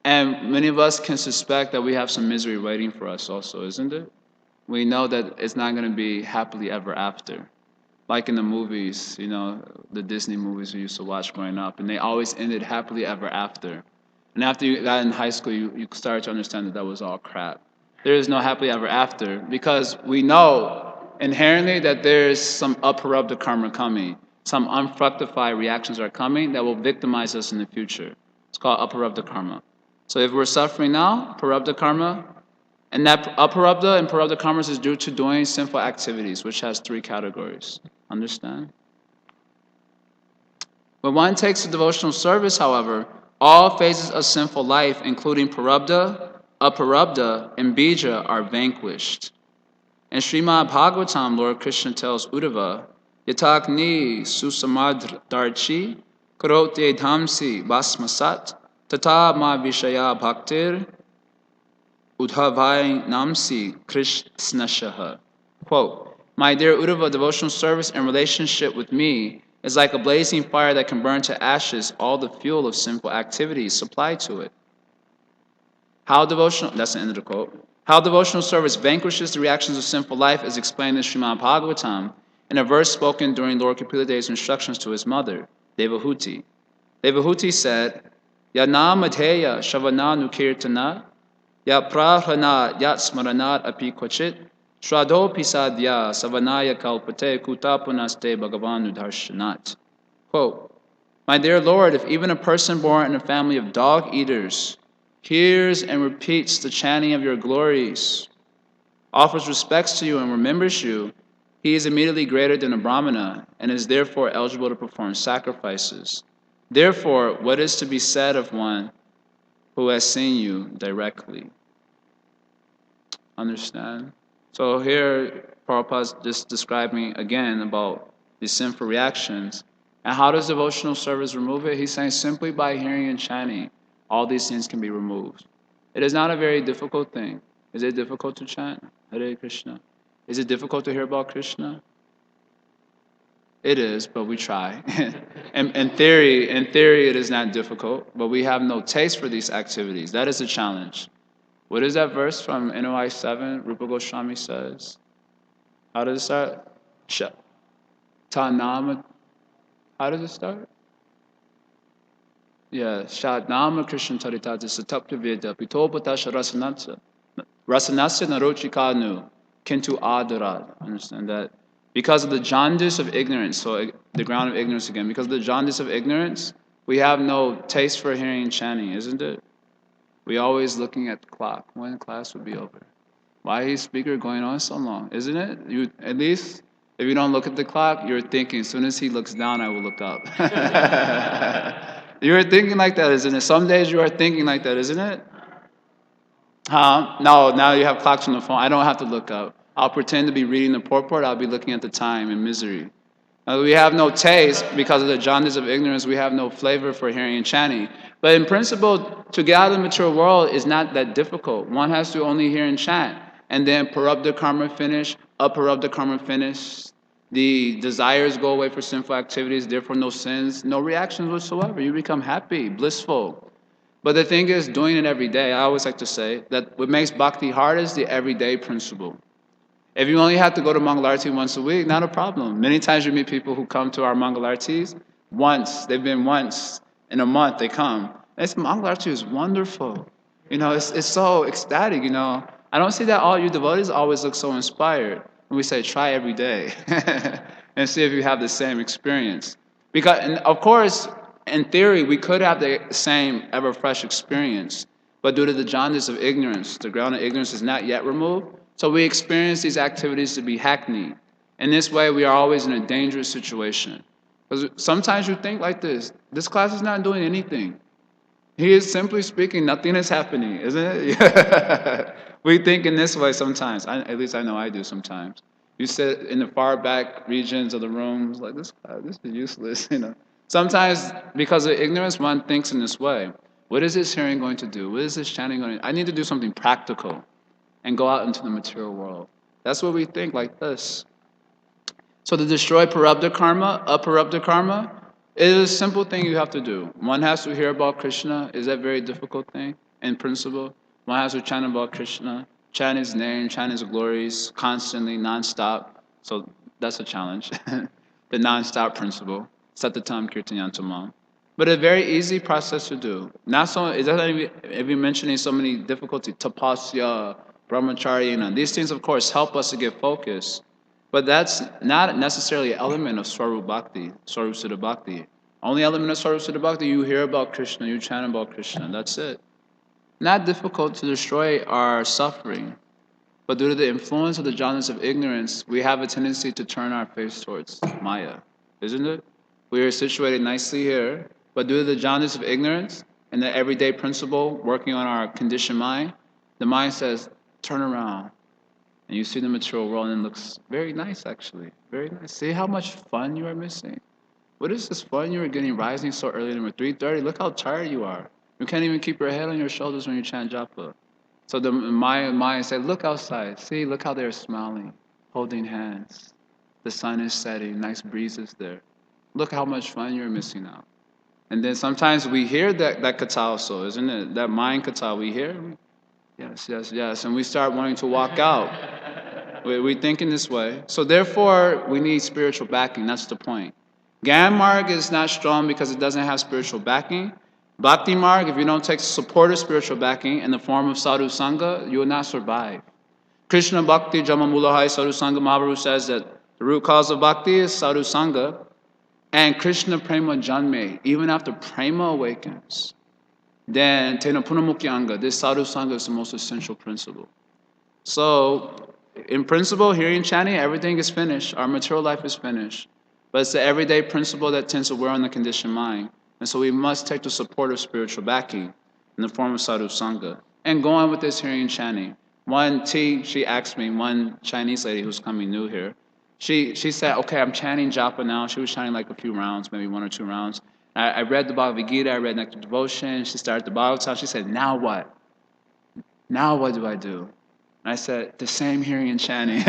And many of us can suspect that we have some misery waiting for us also, isn't it? We know that it's not going to be happily ever after. Like in the movies, the Disney movies we used to watch growing up, and they always ended happily ever after. And after you got in high school, you started to understand that was all crap. There is no happily ever after because we know inherently that there's some aparabdha karma coming. Some unfructified reactions are coming that will victimize us in the future. It's called aparabdha karma. So if we're suffering now, parabdha karma, and that aparabdha and parabdha karma is due to doing sinful activities, which has 3 categories. Understand? When one takes a devotional service, however, all phases of sinful life, including parabdha, aparabdha, and bija, are vanquished. In Srimad Bhagvatam, Lord Krishna tells Uddhava, Yatakni susamadharchi karote dhamsi basmasat tata ma vishaya bhaktir udhavai namsi krishnashaha. Quote, my dear Uddhava, devotional service and relationship with me is like a blazing fire that can burn to ashes all the fuel of sinful activities supplied to it. That's the end of the quote. How devotional service vanquishes the reactions of sinful life is explained in Srimad Bhagavatam in a verse spoken during Lord Kapila instructions to his mother, Devahuti. Devahuti said, Yana madheya shavana nukirtana, ya prahrana yat smaranat api kvachit, shradho pisadya savanaya kalpate kutapunaste bhagavan udarshanat. Quote, my dear Lord, if even a person born in a family of dog eaters hears and repeats the chanting of your glories, offers respects to you and remembers you, He is immediately greater than a Brahmana and is therefore eligible to perform sacrifices. Therefore, what is to be said of one who has seen you directly? Understand? So here, Prabhupada's just describing again about the sinful reactions. And how does devotional service remove it? He's saying simply by hearing and chanting, all these things can be removed. It is not a very difficult thing. Is it difficult to chant Hare Krishna? Is it difficult to hear about Krishna? It is, but we try. In theory, it is not difficult, but we have no taste for these activities. That is a challenge. What is that verse from NOI 7? Rupa Goswami says. How does it start? Tanama. How does it start? Yeah. Shadnama Krishna Taritati Satapta Veda Pitopatash Rasanatsa. Rasanasya Narochikanu. Kintu Adara. Understand that? Because of the jaundice of ignorance, so the ground of ignorance again, because of the jaundice of ignorance, we have no taste for hearing and chanting, isn't it? We always looking at the clock. When class would be over? Why is speaker going on so long? Isn't it? You at least if you don't look at the clock, you're thinking, as soon as he looks down, I will look up. You're thinking like that, isn't it? Some days you are thinking like that, isn't it? No, now you have clocks on the phone. I don't have to look up. I'll pretend to be reading the purport. I'll be looking at the time in misery. We have no taste because of the jaundice of ignorance. We have no flavor for hearing and chanting. But in principle, to get out of the material world is not that difficult. One has to only hear and chant. And then parabdha karma finish, aparabdha karma finish. The desires go away for sinful activities, therefore no sins, no reactions whatsoever. You become happy, blissful. But the thing is, doing it every day, I always like to say that what makes bhakti hard is the everyday principle. If you only have to go to Mangalarti once a week, not a problem. Many times you meet people who come to our Mangalartis once. They've been once in a month, they come. This Mangalarti is wonderful. It's so ecstatic, I don't see that all you devotees always look so inspired. And we say, try every day and see if you have the same experience. Because, and of course, in theory, we could have the same ever-fresh experience. But due to the jaundice of ignorance, the ground of ignorance is not yet removed. So we experience these activities to be hackneyed. In this way, we are always in a dangerous situation. Because sometimes you think like this class is not doing anything. He is simply speaking, nothing is happening, isn't it? We think in this way sometimes. At least I know I do sometimes. You sit in the far back regions of the rooms, like this is useless, Sometimes because of ignorance, one thinks in this way. What is this hearing going to do? What is this chanting going to do? I need to do something practical and go out into the material world. That's what we think like this. So to destroy parabdha karma, aparabdha karma, it is a simple thing you have to do. One has to hear about Krishna. Is that a very difficult thing in principle? One has to chant about Krishna, chant his name, chant his glories constantly, non-stop. So that's a challenge. The non-stop principle. Satatam kirtanyantamam. But a very easy process to do. Not so, it doesn't even mentioning so many difficulties. Tapasya, brahmacharya, these things of course help us to get focused. But that's not necessarily an element of Swarup Bhakti, Swarup Siddha Bhakti. Only element of Swarup Siddha Bhakti, you hear about Krishna, you chant about Krishna, that's it. Not difficult to destroy our suffering, but due to the influence of the jaundice of ignorance, we have a tendency to turn our face towards Maya, isn't it? We are situated nicely here, but due to the jaundice of ignorance and the everyday principle working on our conditioned mind, the mind says, turn around. And you see the material world and it looks very nice actually. Very nice. See how much fun you are missing? What is this fun you are getting rising so early, number 3:30? Look how tired you are. You can't even keep your head on your shoulders when you chant japa. So the mind said, look outside. See, look how they're smiling, holding hands. The sun is setting, nice breezes there. Look how much fun you're missing out. And then sometimes we hear that katha also, isn't it? That mind katha we hear. Yes. And we start wanting to walk out. We think in this way. So therefore, we need spiritual backing. That's the point. Gyan Marg is not strong because it doesn't have spiritual backing. Bhakti Marg, if you don't take supportive spiritual backing in the form of sadhu sangha, you will not survive. Krishna Bhakti Jamamulahai Sadhu Sangha Mahaprabhu says that the root cause of bhakti is sadhu sangha. And Krishna Prema Janme, even after Prema awakens, then Tena Punamukyanga, this sadhu sangha is the most essential principle. So In principle, hearing chanting, everything is finished. Our material life is finished. But it's the everyday principle that tends to wear on the conditioned mind. And so we must take the support of spiritual backing in the form of sadhu sangha. And go on with this hearing chanting. She asked me, one Chinese lady who's coming new here, she said, okay, I'm chanting japa now. She was chanting like a few rounds, maybe 1 or 2 rounds. I read the Bhagavad Gita, I read Nectar Devotion. She started the Bhagavatam. She said, now what? Now what do I do? I said, the same hearing and chanting.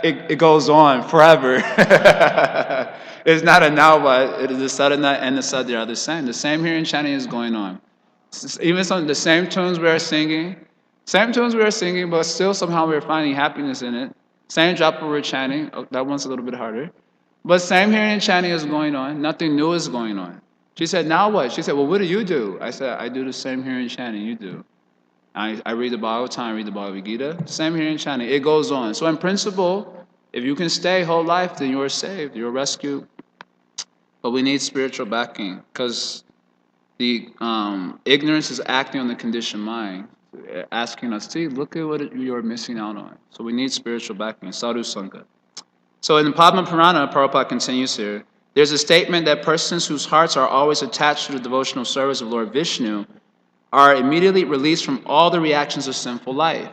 It goes on forever. It's not a now what. It is the sadhana and the sadhya are the same. The same hearing and chanting is going on. Even the same tunes we are singing, but still somehow we're finding happiness in it. Same japa we're chanting. Oh, that one's a little bit harder. But same hearing and chanting is going on. Nothing new is going on. She said, now what? She said, well, what do you do? I said, I do the same hearing and chanting you do. I read the Bhagavatam, I read the Bhagavad Gita. Same here in China. It goes on. So in principle, if you can stay whole life, then you are saved. You are rescued. But we need spiritual backing because the ignorance is acting on the conditioned mind, asking us, see, look at what you're missing out on. So we need spiritual backing, sadhu sangha. So in the Padma Purana, Prabhupada continues here, there's a statement that persons whose hearts are always attached to the devotional service of Lord Vishnu are immediately released from all the reactions of sinful life.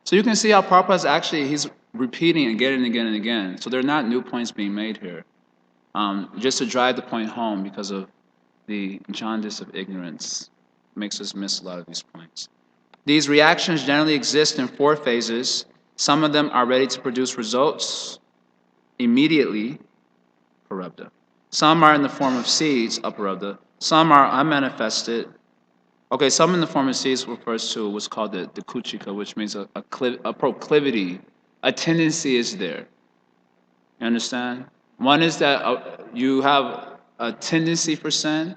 So you can see how Prabhupada is he's repeating again and again and again. So there are not new points being made here. Just to drive the point home because of the jaundice of ignorance makes us miss a lot of these points. These reactions generally exist in 4 phases. Some of them are ready to produce results immediately, parabdha. Some are in the form of seeds, aparabdha. Some are unmanifested. Okay, some in the form of seeds refers to what's called the kuchika, which means a proclivity, a tendency is there. You understand? One is that you have a tendency for sin,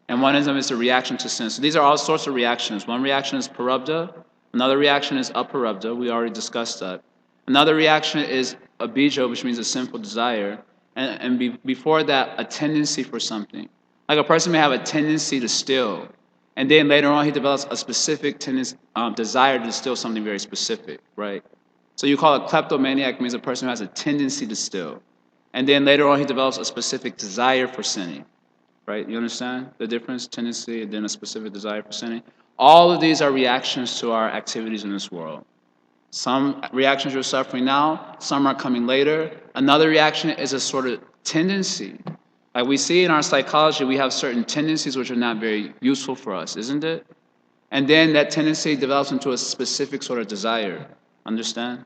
and one of them is a reaction to sin. So these are all sorts of reactions. One reaction is parabdha, another reaction is aparabdha, we already discussed that. Another reaction is abhija, which means a sinful desire, and before that, a tendency for something. Like a person may have a tendency to steal, and then later on, he develops a specific desire to steal something very specific, right? So you call it kleptomaniac means a person who has a tendency to steal. And then later on, he develops a specific desire for sinning, right? You understand the difference? Tendency and then a specific desire for sinning. All of these are reactions to our activities in this world. Some reactions you're suffering now, some are coming later. Another reaction is a sort of tendency. Like we see in our psychology, we have certain tendencies which are not very useful for us, isn't it? And then that tendency develops into a specific sort of desire. Understand?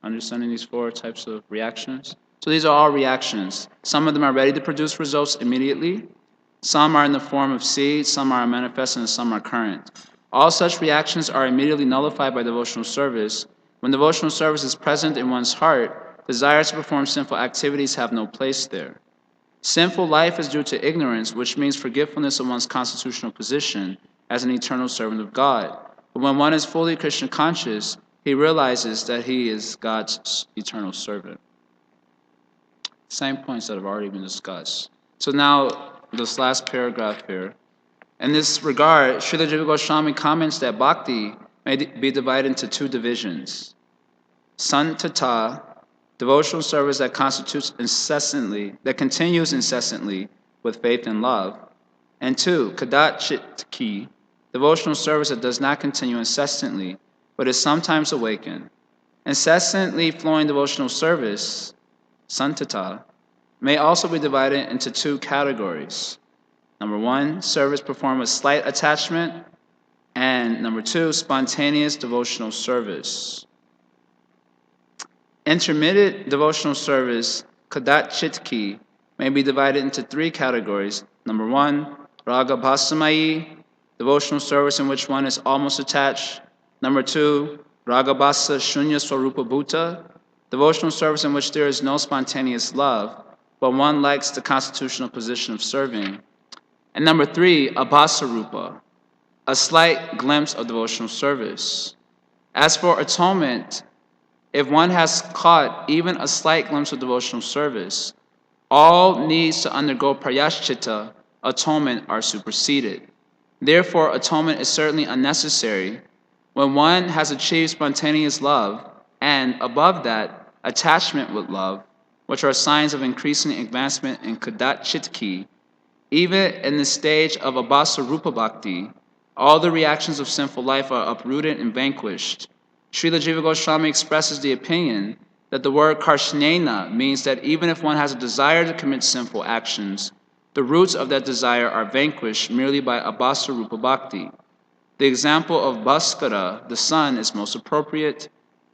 Understanding these 4 types of reactions? So these are all reactions. Some of them are ready to produce results immediately. Some are in the form of seeds, some are manifest, and some are current. All such reactions are immediately nullified by devotional service. When devotional service is present in one's heart, desires to perform sinful activities have no place there. Sinful life is due to ignorance, which means forgetfulness of one's constitutional position as an eternal servant of God. But when one is fully Krishna conscious, he realizes that he is God's eternal servant. Same points that have already been discussed. So now, this last paragraph here. In this regard, Srila Jiva Goswami comments that bhakti may be divided into 2 divisions. Santata, devotional service that continues incessantly with faith and love. And 2, kadachitki, devotional service that does not continue incessantly, but is sometimes awakened. Incessantly flowing devotional service, santata, may also be divided into 2 categories. Number 1, service performed with slight attachment, and number 2, spontaneous devotional service. Intermittent devotional service, kadachitki, may be divided into 3 categories. Number 1, raga bhasamayi, devotional service in which one is almost attached. Number 2, raga bhasa shunya swarupa bhuta, devotional service in which there is no spontaneous love, but one likes the constitutional position of serving. And number 3, abhasarupa, a slight glimpse of devotional service. As for atonement, if one has caught even a slight glimpse of devotional service, all needs to undergo prayashchitta, atonement, are superseded. Therefore, atonement is certainly unnecessary, When one has achieved spontaneous love, and above that, attachment with love, which are signs of increasing advancement in Kadat Chitki, even in the stage of Abhasa Rupa Bhakti, all the reactions of sinful life are uprooted and vanquished. Srila Jiva Goswami expresses the opinion that the word karshnena means that even if one has a desire to commit sinful actions, the roots of that desire are vanquished merely by Abhasa Rupa Bhakti. The example of Bhaskara, the sun, is most appropriate.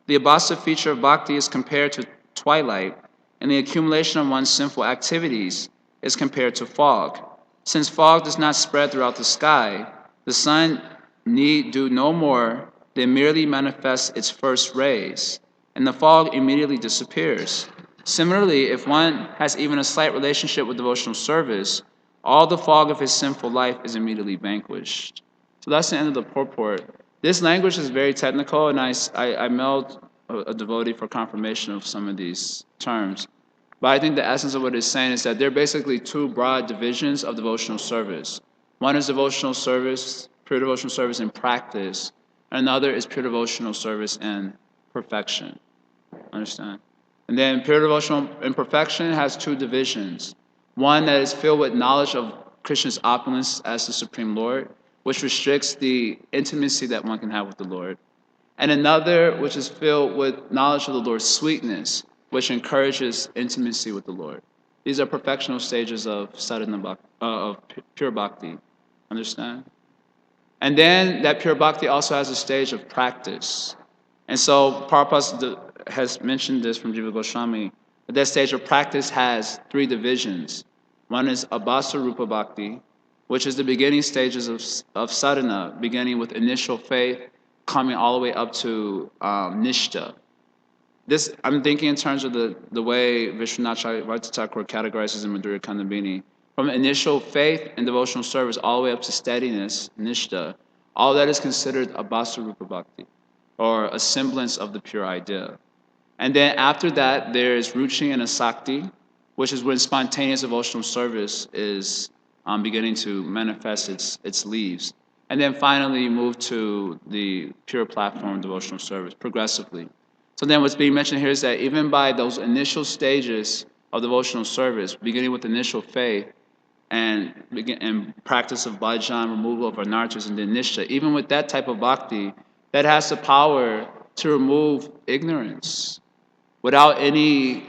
The Abhasa feature of bhakti is compared to twilight, and the accumulation of one's sinful activities is compared to fog. Since fog does not spread throughout the sky, the sun need do no more than merely manifest its first rays, and the fog immediately disappears. Similarly, if one has even a slight relationship with devotional service, all the fog of his sinful life is immediately vanquished. So that's the end of the purport. This language is very technical, and I mailed a devotee for confirmation of some of these terms. But I think the essence of what it's saying is that there are basically two broad divisions of devotional service. One is devotional service, pure devotional service in practice, and another is pure devotional service in perfection. Understand? And then pure devotional in perfection has two divisions. One that is filled with knowledge of Krishna's opulence as the Supreme Lord, which restricts the intimacy that one can have with the Lord. And another which is filled with knowledge of the Lord's sweetness, which encourages intimacy with the Lord. These are perfectional stages of sadhana of pure bhakti. Understand? And then that pure bhakti also has a stage of practice. And so Prabhupada has mentioned this from Jiva Goswami. That stage of practice has three divisions. One is Abhasa Rupa Bhakti, which is the beginning stages of sadhana, beginning with initial faith, coming all the way up to nishta. This, I'm thinking in terms of the way Vishwanath Thakur categorizes in Madhurya Kandabini. From initial faith and devotional service all the way up to steadiness, nishta, all that is considered Abhasa Rupa Bhakti, or a semblance of the pure idea. And then after that, there's Ruchi and Asakti, which is when spontaneous devotional service is beginning to manifest its leaves. And then finally, you move to the pure platform devotional service progressively. So then what's being mentioned here is that even by those initial stages of devotional service, beginning with initial faith and practice of bhajan, removal of anarthas and then nishta, even with that type of bhakti, that has the power to remove ignorance without any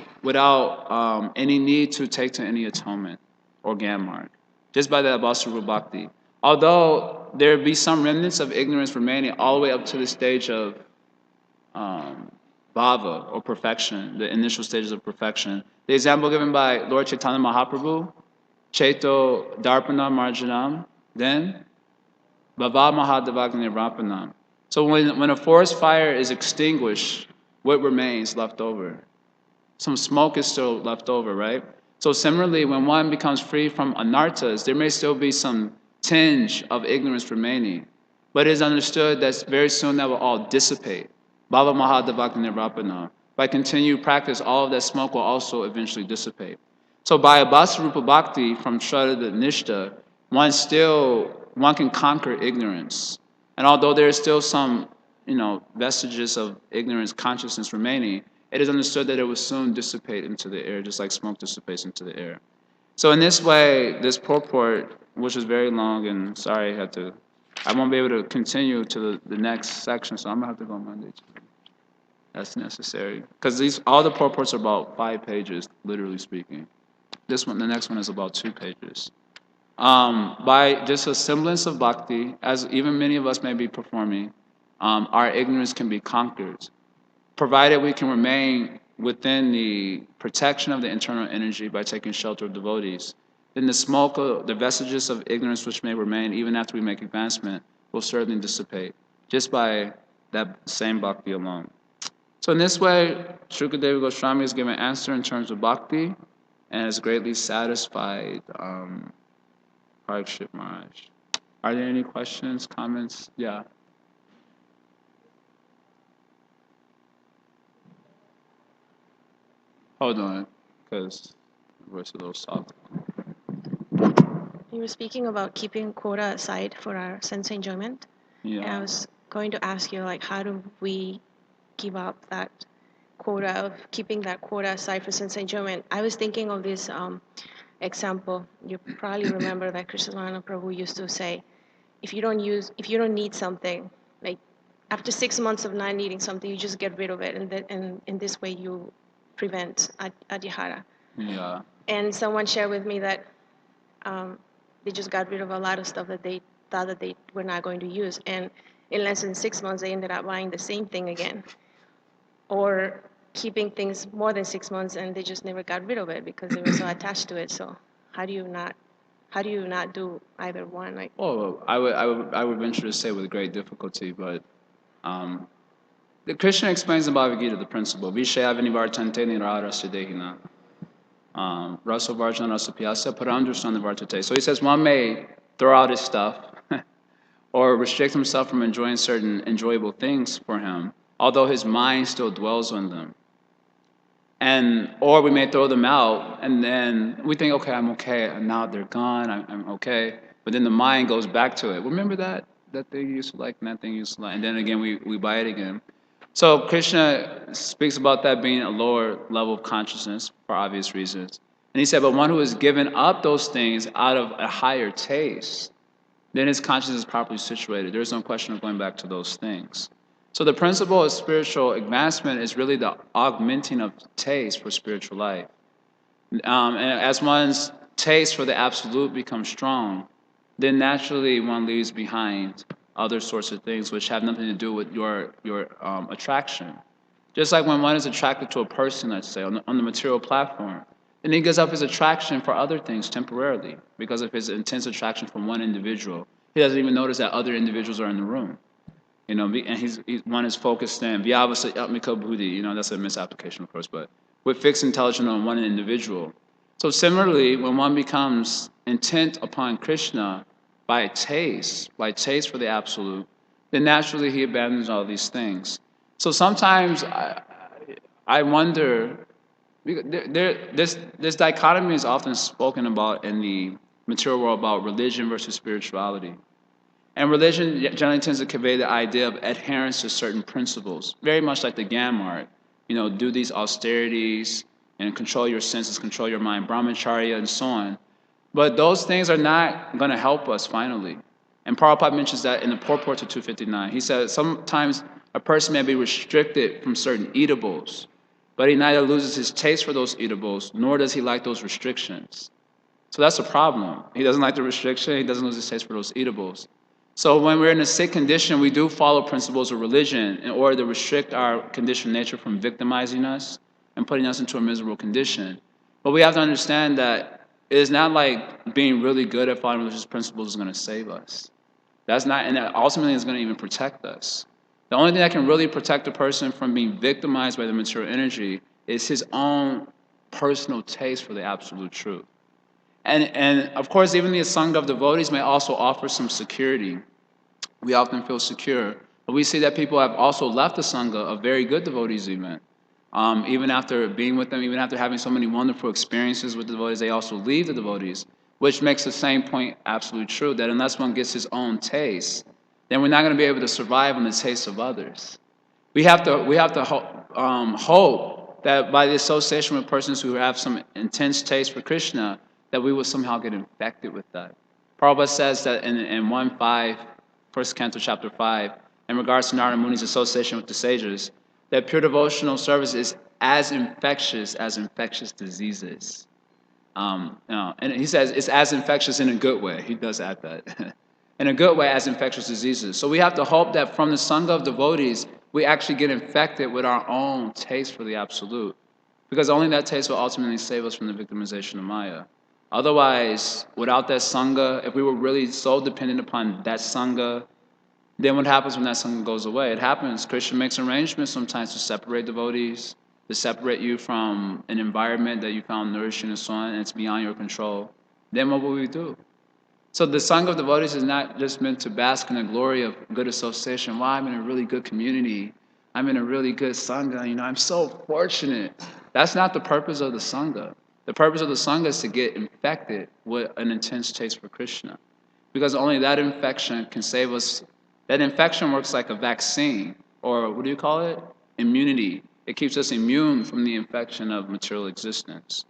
need to take to any atonement or mark, just by the Abhasa Bhakti. Although there be some remnants of ignorance remaining all the way up to the stage of bhava or perfection, the initial stages of perfection. The example given by Lord Chaitanya Mahaprabhu, Chaito Darpana Marjanam, then Bhava Mahadavagni Rapanam. So when a forest fire is extinguished, what remains left over? Some smoke is still left over, right? So similarly, when one becomes free from anarthas, there may still be some tinge of ignorance remaining. But it is understood that very soon that will all dissipate. Bhava Mahadavagni Rapana. By continued practice, all of that smoke will also eventually dissipate. So by Abhasa Rupa Bhakti, from Shraddha to Nishta, one can conquer ignorance. And although there is still some, vestiges of ignorance consciousness remaining, it is understood that it will soon dissipate into the air, just like smoke dissipates into the air. So in this way, this purport, which is very long, and sorry I won't be able to continue to the next section, so I'm gonna have to go Monday. That's necessary, because all the purports are about 5 pages, literally speaking. The next one is about 2 pages. By just a semblance of bhakti, as even many of us may be performing, our ignorance can be conquered, provided we can remain within the protection of the internal energy by taking shelter of devotees. Then the smoke, the vestiges of ignorance which may remain even after we make advancement, will certainly dissipate, just by that same bhakti alone. So in this way, Shukadeva Goswami has given answer in terms of bhakti, and has greatly satisfied Parikshit Maharaj. Are there any questions, comments? Yeah. Hold on, because the voice is a little soft. You were speaking about keeping quota aside for our sense enjoyment. Yeah. And I was going to ask you, like, how do we give up that quota of keeping that quota aside for sense enjoyment? I was thinking of this example. You probably remember that Krishnamana Prabhu used to say, if you don't need something, like after 6 months of not needing something, you just get rid of it, and in this way you prevent adhihara. Yeah. And someone shared with me that they just got rid of a lot of stuff that they thought that they were not going to use, and in less than 6 months, they ended up buying the same thing again, or keeping things more than 6 months, and they just never got rid of it because they were so attached to it. So how do you not do either one? Like, Well, I would venture to say with great difficulty, but the Krishna explains in Bhagavad Gita the principle: Vishaya vinivartante nirarasya dehina. Rasa varjana rasa piyasa paramdrusana vartate. So he says one may throw out his stuff or restrict himself from enjoying certain enjoyable things for him, although his mind still dwells on them. Or we may throw them out, and then we think, okay, I'm okay, and now they're gone, I'm okay. But then the mind goes back to it. Remember that thing you used to like, and that thing you used to like, and then again we buy it again. So Krishna speaks about that being a lower level of consciousness for obvious reasons. And he said, but one who has given up those things out of a higher taste, then his consciousness is properly situated. There's no question of going back to those things. So the principle of spiritual advancement is really the augmenting of taste for spiritual life. And as one's taste for the absolute becomes strong, then naturally one leaves behind other sorts of things which have nothing to do with your attraction. Just like when one is attracted to a person, let's say, on the material platform, and he gives up his attraction for other things temporarily because of his intense attraction from one individual. He doesn't even notice that other individuals are in the room. And one is focused in vyavasa yatmika buddhi. That's a misapplication, of course, but with fixed intelligence on one individual. So similarly, when one becomes intent upon Krishna by taste for the absolute, then naturally he abandons all these things. So sometimes I wonder, this dichotomy is often spoken about in the material world about religion versus spirituality. And religion generally tends to convey the idea of adherence to certain principles, very much like the Gyan mark. Do these austerities and control your senses, control your mind, brahmacharya, and so on. But those things are not going to help us finally. And Prabhupada mentions that in the purport to 259. He says sometimes a person may be restricted from certain eatables, but he neither loses his taste for those eatables, nor does he like those restrictions. So that's a problem. He doesn't like the restriction, he doesn't lose his taste for those eatables. So when we're in a sick condition, we do follow principles of religion in order to restrict our conditioned nature from victimizing us and putting us into a miserable condition. But we have to understand that it is not like being really good at following religious principles is going to save us. That's not, and that ultimately is going to even protect us. The only thing that can really protect a person from being victimized by the material energy is his own personal taste for the absolute truth. And of course, even the Sangha of devotees may also offer some security. We often feel secure. But we see that people have also left the Sangha of very good devotees even after being with them, even after having so many wonderful experiences with the devotees, they also leave the devotees, which makes the same point absolutely true, that unless one gets his own taste, then we're not going to be able to survive on the taste of others. We have to hope that by the association with persons who have some intense taste for Krishna, that we will somehow get infected with that. Prabhupada says that in 1.5, first canto, chapter 5, in regards to Narada Muni's association with the sages, that pure devotional service is as infectious diseases. And he says it's as infectious in a good way. He does add that. In a good way, as infectious diseases. So we have to hope that from the Sangha of devotees, we actually get infected with our own taste for the absolute. Because only that taste will ultimately save us from the victimization of Maya. Otherwise, without that Sangha, if we were really so dependent upon that Sangha, then what happens when that Sangha goes away? It happens. Krishna makes arrangements sometimes to separate devotees, to separate you from an environment that you found nourishing and so on, and it's beyond your control. Then what will we do? So the Sangha of devotees is not just meant to bask in the glory of good association. Wow, I'm in a really good community. I'm in a really good Sangha. I'm so fortunate. That's not the purpose of the Sangha. The purpose of the Sangha is to get infected with an intense taste for Krishna. Because only that infection can save us That infection works like a vaccine, or what do you call it? Immunity. It keeps us immune from the infection of material existence.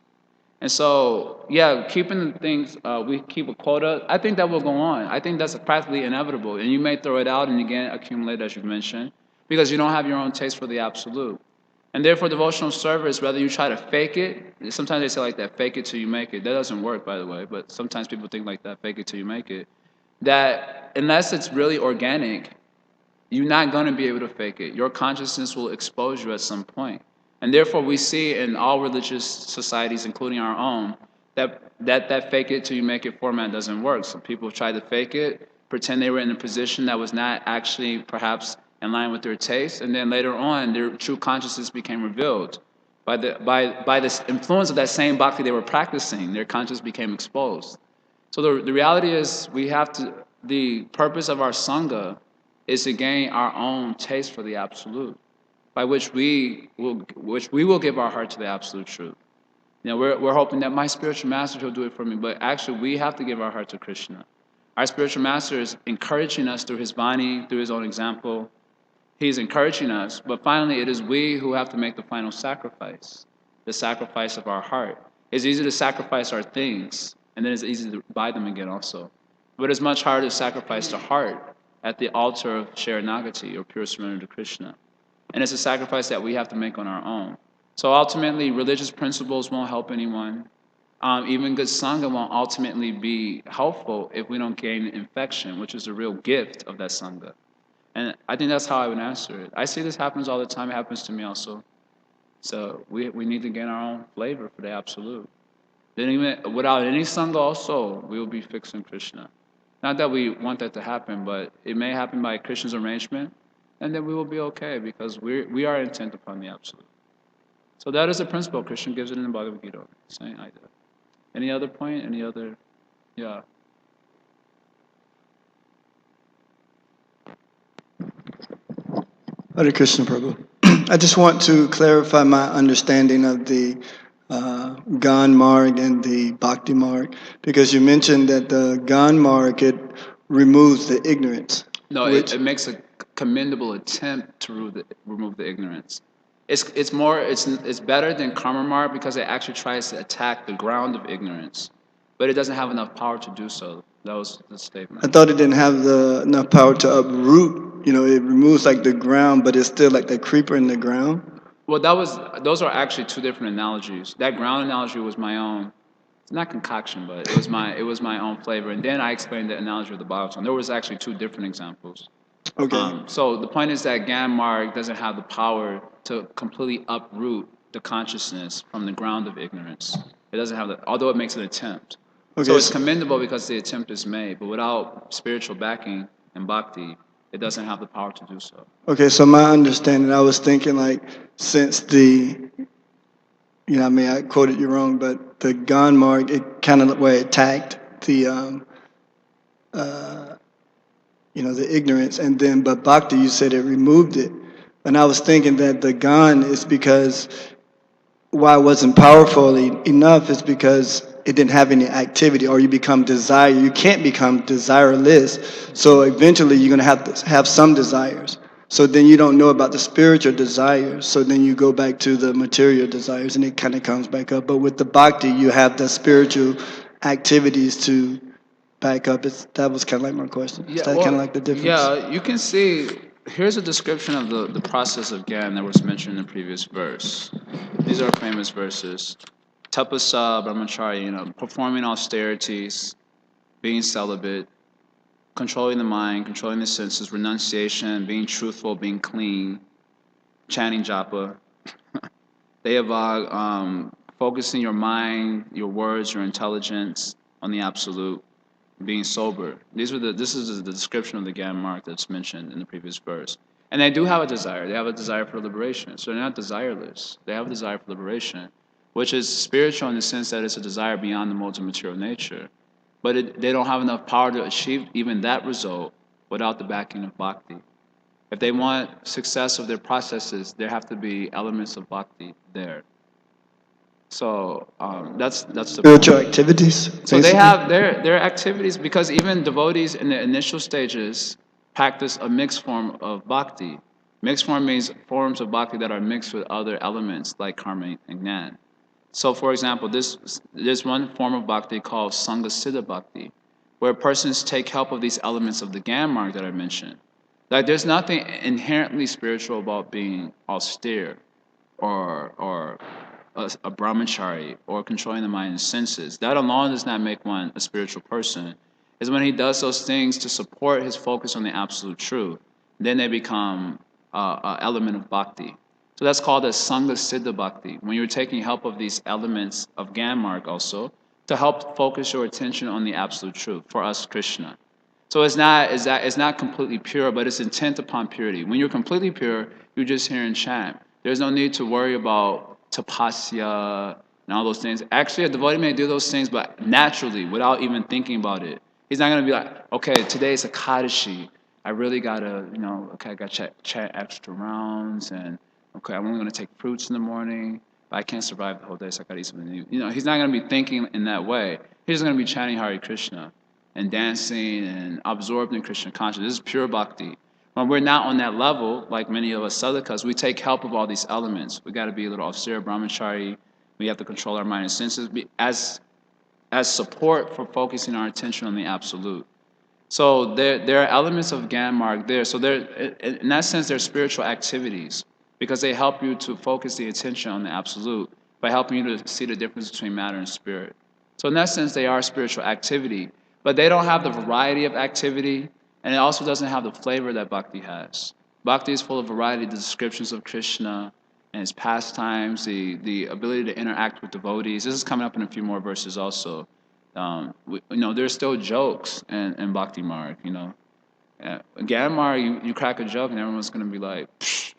And so, yeah, keeping things, we keep a quota. I think that will go on. I think that's practically inevitable. And you may throw it out and again accumulate, as you mentioned, because you don't have your own taste for the absolute. And therefore, devotional service, whether you try to fake it, sometimes they say like that, fake it till you make it. That doesn't work, by the way, but sometimes people think like that, fake it till you make it. That unless it's really organic, you're not going to be able to fake it. Your consciousness will expose you at some point. And therefore, we see in all religious societies, including our own, that fake it till you make it format doesn't work. So people try to fake it, pretend they were in a position that was not actually perhaps in line with their taste, and then later on, their true consciousness became revealed. By the influence of that same bhakti they were practicing, their consciousness became exposed. So the reality is, the purpose of our sangha is to gain our own taste for the absolute, by which we will give our heart to the absolute truth. You know, we're hoping that my spiritual master will do it for me, but actually we have to give our heart to Krishna. Our spiritual master is encouraging us through his Vani, through his own example. He's encouraging us, but finally it is we who have to make the final sacrifice, the sacrifice of our heart. It's easy to sacrifice our things, and then it's easy to buy them again also. But it's much harder to sacrifice the heart at the altar of Sharanagati, or pure surrender to Krishna. And it's a sacrifice that we have to make on our own. So ultimately, religious principles won't help anyone. Even good sangha won't ultimately be helpful if we don't gain infection, which is the real gift of that sangha. And I think that's how I would answer it. I see this happens all the time. It happens to me also. So we need to gain our own flavor for the absolute. Then even without any sangha also, we will be fixed in Krishna. Not that we want that to happen, but it may happen by Krishna's arrangement, and then we will be okay because we are intent upon the absolute. So that is a principle. Krishna gives it in the Bhagavad Gita. Saying I did. Any other point? Any other? Yeah. Hare Krishna, Prabhu. I just want to clarify my understanding of the Gan Marg and the Bhakti Marg, because you mentioned that the Gan Marg, it removes the ignorance. No, it makes a commendable attempt to remove the ignorance. It's better than Karma Marg because it actually tries to attack the ground of ignorance, but it doesn't have enough power to do so. That was the statement. I thought it didn't have enough power to uproot. You know, it removes like the ground, but it's still like the creeper in the ground. Well, those are actually two different analogies. That ground analogy was my own. It's not concoction, but it was my own flavor. And then I explained the analogy of the Bhagavatam. There was actually two different examples. Okay. So the point is that Gyan Marg doesn't have the power to completely uproot the consciousness from the ground of ignorance. It doesn't have although it makes an attempt. Okay. So it's commendable because the attempt is made, but without spiritual backing and bhakti, it doesn't have the power to do so. Okay, so my understanding, I was thinking like, since I quoted you wrong, but the Gan Marg, it kind of where it attacked the, the ignorance, and then, but Bhakti, you said it removed it. And I was thinking that the Gan is because why it wasn't powerful enough is because it didn't have any activity, or you become desire. You can't become desireless. So eventually you're going to have some desires. So then you don't know about the spiritual desires. So then you go back to the material desires and it kind of comes back up. But with the bhakti, you have the spiritual activities to back up. That was kind of like my question. Is that kind of like the difference? Yeah, you can see, here's a description of the process of Gyan that was mentioned in the previous verse. These are famous verses. Tapasa, brahmacharya, performing austerities, being celibate, controlling the mind, controlling the senses, renunciation, being truthful, being clean, chanting japa, Deyavag, focusing your mind, your words, your intelligence on the absolute, being sober. This is the description of the Gyan Marg that's mentioned in the previous verse. And they do have a desire. They have a desire for liberation. So they're not desireless. They have a desire for liberation, which is spiritual in the sense that it's a desire beyond the modes of material nature. But they don't have enough power to achieve even that result without the backing of bhakti. If they want success of their processes, there have to be elements of bhakti there. So that's the spiritual activities. So they have their activities, because even devotees in the initial stages, practice a mixed form of bhakti. Mixed form means forms of bhakti that are mixed with other elements like karma and jnana. So, for example, there's one form of bhakti called Sangha Bhakti, where persons take help of these elements of the Gyan mark that I mentioned. Like, there's nothing inherently spiritual about being austere or a brahmachari or controlling the mind and senses. That alone does not make one a spiritual person. It's when he does those things to support his focus on the absolute truth. Then they become an element of bhakti. So that's called a Sangha Siddha Bhakti. When you're taking help of these elements of Gyan mark also to help focus your attention on the absolute truth for us Krishna. So it's not completely pure, but it's intent upon purity. When you're completely pure, you're just hearing chant. There's no need to worry about tapasya and all those things. Actually, a devotee may do those things, but naturally, without even thinking about it. He's not gonna be like, okay, today's a Kaddishi. I really gotta, okay, I gotta chant extra rounds, and okay, I'm only gonna take fruits in the morning, but I can't survive the whole day, so I gotta eat something new. He's not gonna be thinking in that way. He's just gonna be chanting Hare Krishna and dancing and absorbed in Krishna consciousness. This is pure bhakti. When we're not on that level, like many of us sadhakas, we take help of all these elements. We got to be a little austere, brahmachari. We have to control our mind and senses as support for focusing our attention on the absolute. So there are elements of Gyan mark there. So in that sense, they're spiritual activities because they help you to focus the attention on the absolute by helping you to see the difference between matter and spirit. So in that sense, they are spiritual activity, but they don't have the variety of activity, and it also doesn't have the flavor that bhakti has. Bhakti is full of variety, the descriptions of Krishna and his pastimes, the ability to interact with devotees. This is coming up in a few more verses also. There's still jokes in Bhakti Marg, Gyan Marg, you crack a joke and everyone's going to be like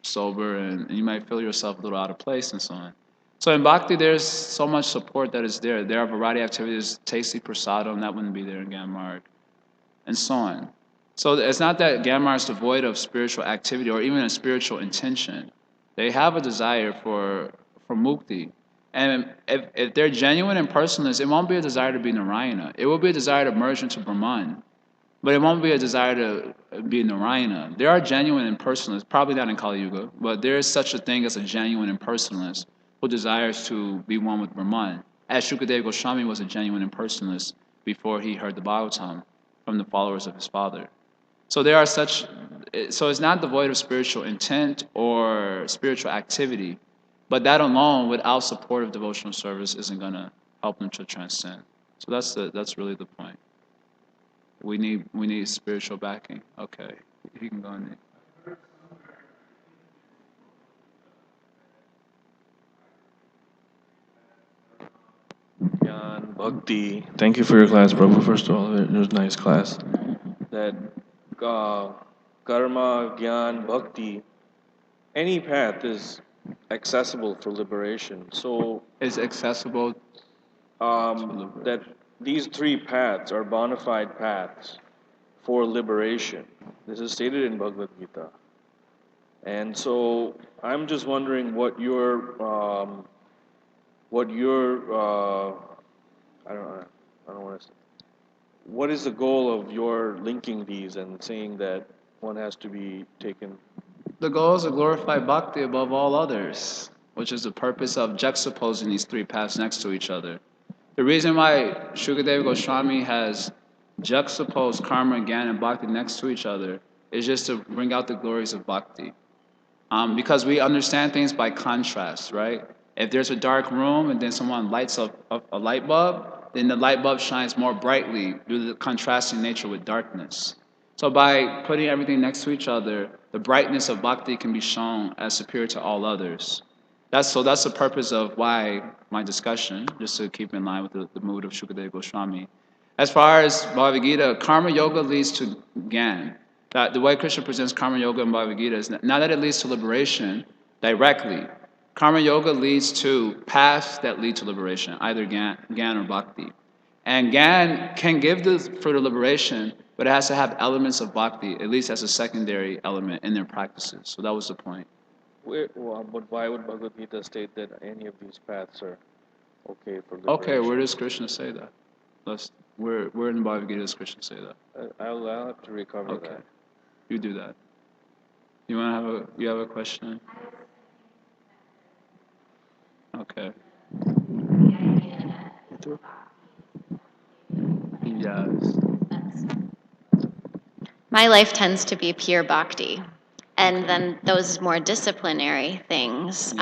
sober and you might feel yourself a little out of place and so on. So in Bhakti, there's so much support that is there. There are a variety of activities, tasty prasadam, that wouldn't be there in Gyan Marg, and so on. So it's not that Gyan Marg is devoid of spiritual activity or even a spiritual intention. They have a desire for mukti. And if they're genuine and personalist, it won't be a desire to be Narayana. It will be a desire to merge into Brahman. But it won't be a desire to be Narayana. There are genuine impersonalists, probably not in Kali Yuga, but there is such a thing as a genuine impersonalist who desires to be one with Brahman. As Shukadeva Goswami was a genuine impersonalist before he heard the Bhagavatam from the followers of his father. So so it's not devoid of spiritual intent or spiritual activity, but that alone, without support of devotional service, isn't going to help them to transcend. So that's really the point. We need spiritual backing. Okay, you can go on. Gyan, Bhakti. Thank you for your class, Prabhu. First of all, it was a nice class. That karma, Gyan, Bhakti, any path is accessible for liberation. So Is accessible. that these three paths are bona fide paths for liberation. This is stated in Bhagavad Gita. And so I'm just wondering I don't want to. What is the goal of your linking these and saying that one has to be taken? The goal is to glorify bhakti above all others, which is the purpose of juxtaposing these three paths next to each other. The reason why Shukadeva Goswami has juxtaposed karma, jnana, and bhakti next to each other is just to bring out the glories of bhakti. Because we understand things by contrast, right? If there's a dark room and then someone lights up a light bulb, then the light bulb shines more brightly due to the contrasting nature with darkness. So by putting everything next to each other, the brightness of bhakti can be shown as superior to all others. That's the purpose of why my discussion, just to keep in line with the mood of Shukadeva Goswami. As far as Bhagavad Gita, karma yoga leads to Gyan. That the way Krishna presents karma yoga in Bhagavad Gita is not that it leads to liberation directly. Karma yoga leads to paths that lead to liberation, either Gyan or Bhakti. And Gyan can give the fruit of liberation, but it has to have elements of Bhakti, at least as a secondary element in their practices. So that was the point. But why would Bhagavad Gita state that any of these paths are okay for liberation? Okay, where does Krishna say that? Where in the Bhagavad Gita does Krishna say that? I'll have to recover Okay. that. You do that. You have a question? Okay. Yes. My life tends to be pure bhakti. And then those more disciplinary things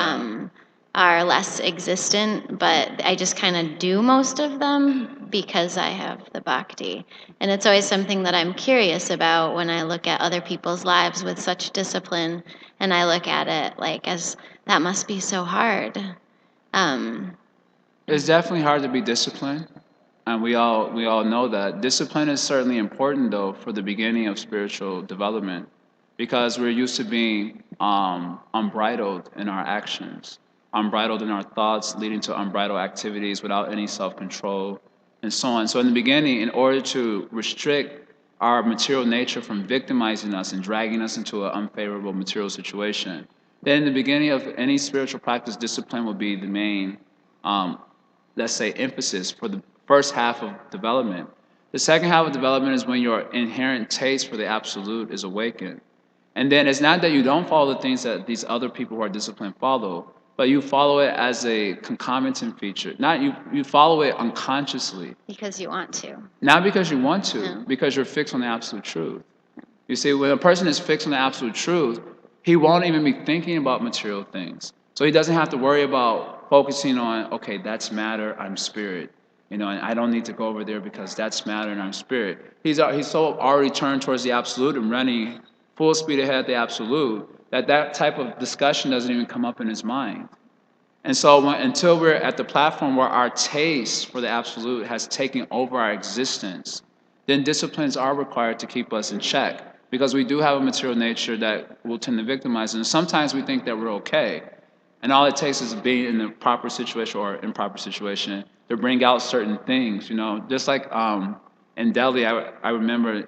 are less existent, but I just kind of do most of them because I have the bhakti. And it's always something that I'm curious about when I look at other people's lives with such discipline, and I look at it like as that must be so hard. It's definitely hard to be disciplined, and we all know that. Discipline is certainly important though for the beginning of spiritual development, because we're used to being unbridled in our actions, unbridled in our thoughts, leading to unbridled activities without any self-control, and so on. So in the beginning, in order to restrict our material nature from victimizing us and dragging us into an unfavorable material situation, then in the beginning of any spiritual practice, discipline will be the main um, let's say, emphasis for the first half of development. The second half of development is when your inherent taste for the absolute is awakened. And then it's not that you don't follow the things that these other people who are disciplined follow, but you follow it as a concomitant feature. Not you follow it unconsciously. Because you want to. Not because you want to, No. because you're fixed on the absolute truth. You see, when a person is fixed on the absolute truth, he won't even be thinking about material things. So he doesn't have to worry about focusing on, okay, that's matter, I'm spirit. And I don't need to go over there because that's matter and I'm spirit. He's so already turned towards the absolute and running full speed ahead at the absolute that type of discussion doesn't even come up in his mind. And so until we're at the platform where our taste for the absolute has taken over our existence, then disciplines are required to keep us in check, because we do have a material nature that will tend to victimize. And sometimes we think that we're okay. And all it takes is being in the proper situation or improper situation to bring out certain things, Just like in Delhi, I remember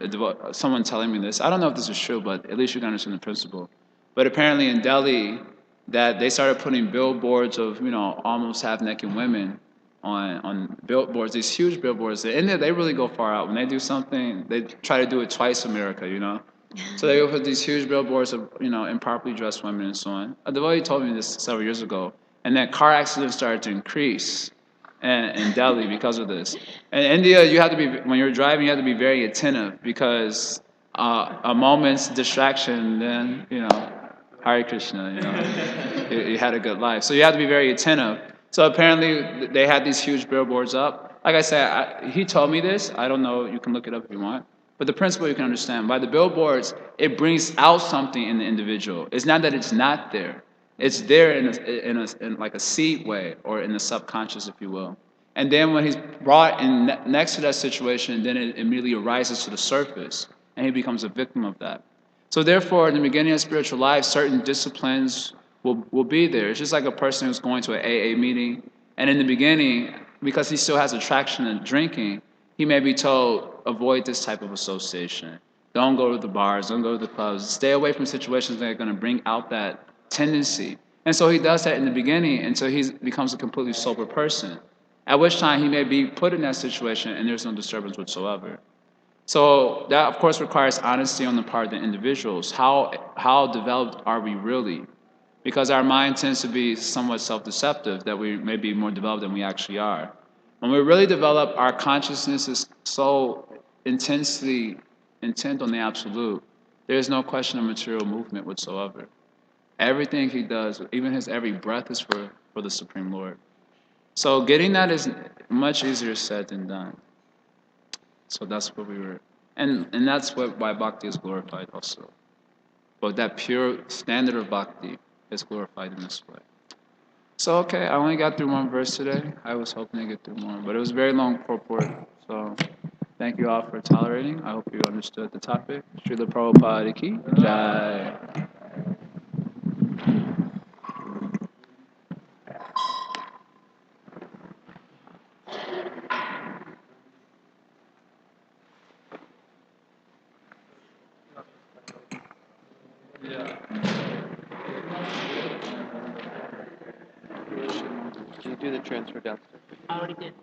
someone telling me this. I don't know if this is true, but at least you can understand the principle. But apparently in Delhi, that they started putting billboards of almost half-naked women on billboards, these huge billboards. In India, they really go far out. When they do something, they try to do it twice America. So they put these huge billboards of improperly dressed women and so on. A devotee told me this several years ago, and then car accidents started to increase in Delhi because of this. In India, you have to be when you're driving, you have to be very attentive, because a moment's distraction, then Hare Krishna, you had a good life. So you have to be very attentive. So apparently they had these huge billboards up. Like I said, he told me this. I don't know. You can look it up if you want. But the principle you can understand. By the billboards, it brings out something in the individual. It's not that it's not there. It's there in like a seed way, or in the subconscious, if you will. And then when he's brought in next to that situation, then it immediately arises to the surface, and he becomes a victim of that. So therefore, in the beginning of spiritual life, certain disciplines will be there. It's just like a person who's going to an AA meeting, and in the beginning, because he still has attraction to drinking, he may be told, avoid this type of association. Don't go to the bars, don't go to the clubs. Stay away from situations that are going to bring out that tendency. And so he does that in the beginning until he becomes a completely sober person, at which time he may be put in that situation and there's no disturbance whatsoever. So that, of course, requires honesty on the part of the individuals. How developed are we really? Because our mind tends to be somewhat self-deceptive, that we may be more developed than we actually are. When we really develop, our consciousness is so intensely intent on the absolute, there is no question of material movement whatsoever. Everything he does, even his every breath, is for the Supreme Lord. So getting that is much easier said than done. So that's what we were, and that's why bhakti is glorified also. But that pure standard of bhakti is glorified in this way. So okay, I only got through one verse today. I was hoping to get through more, but it was very long purport. So thank you all for tolerating. I hope you understood the topic. Srila Prabhupada ki Jai. Can you do the transfer downstairs? I already did.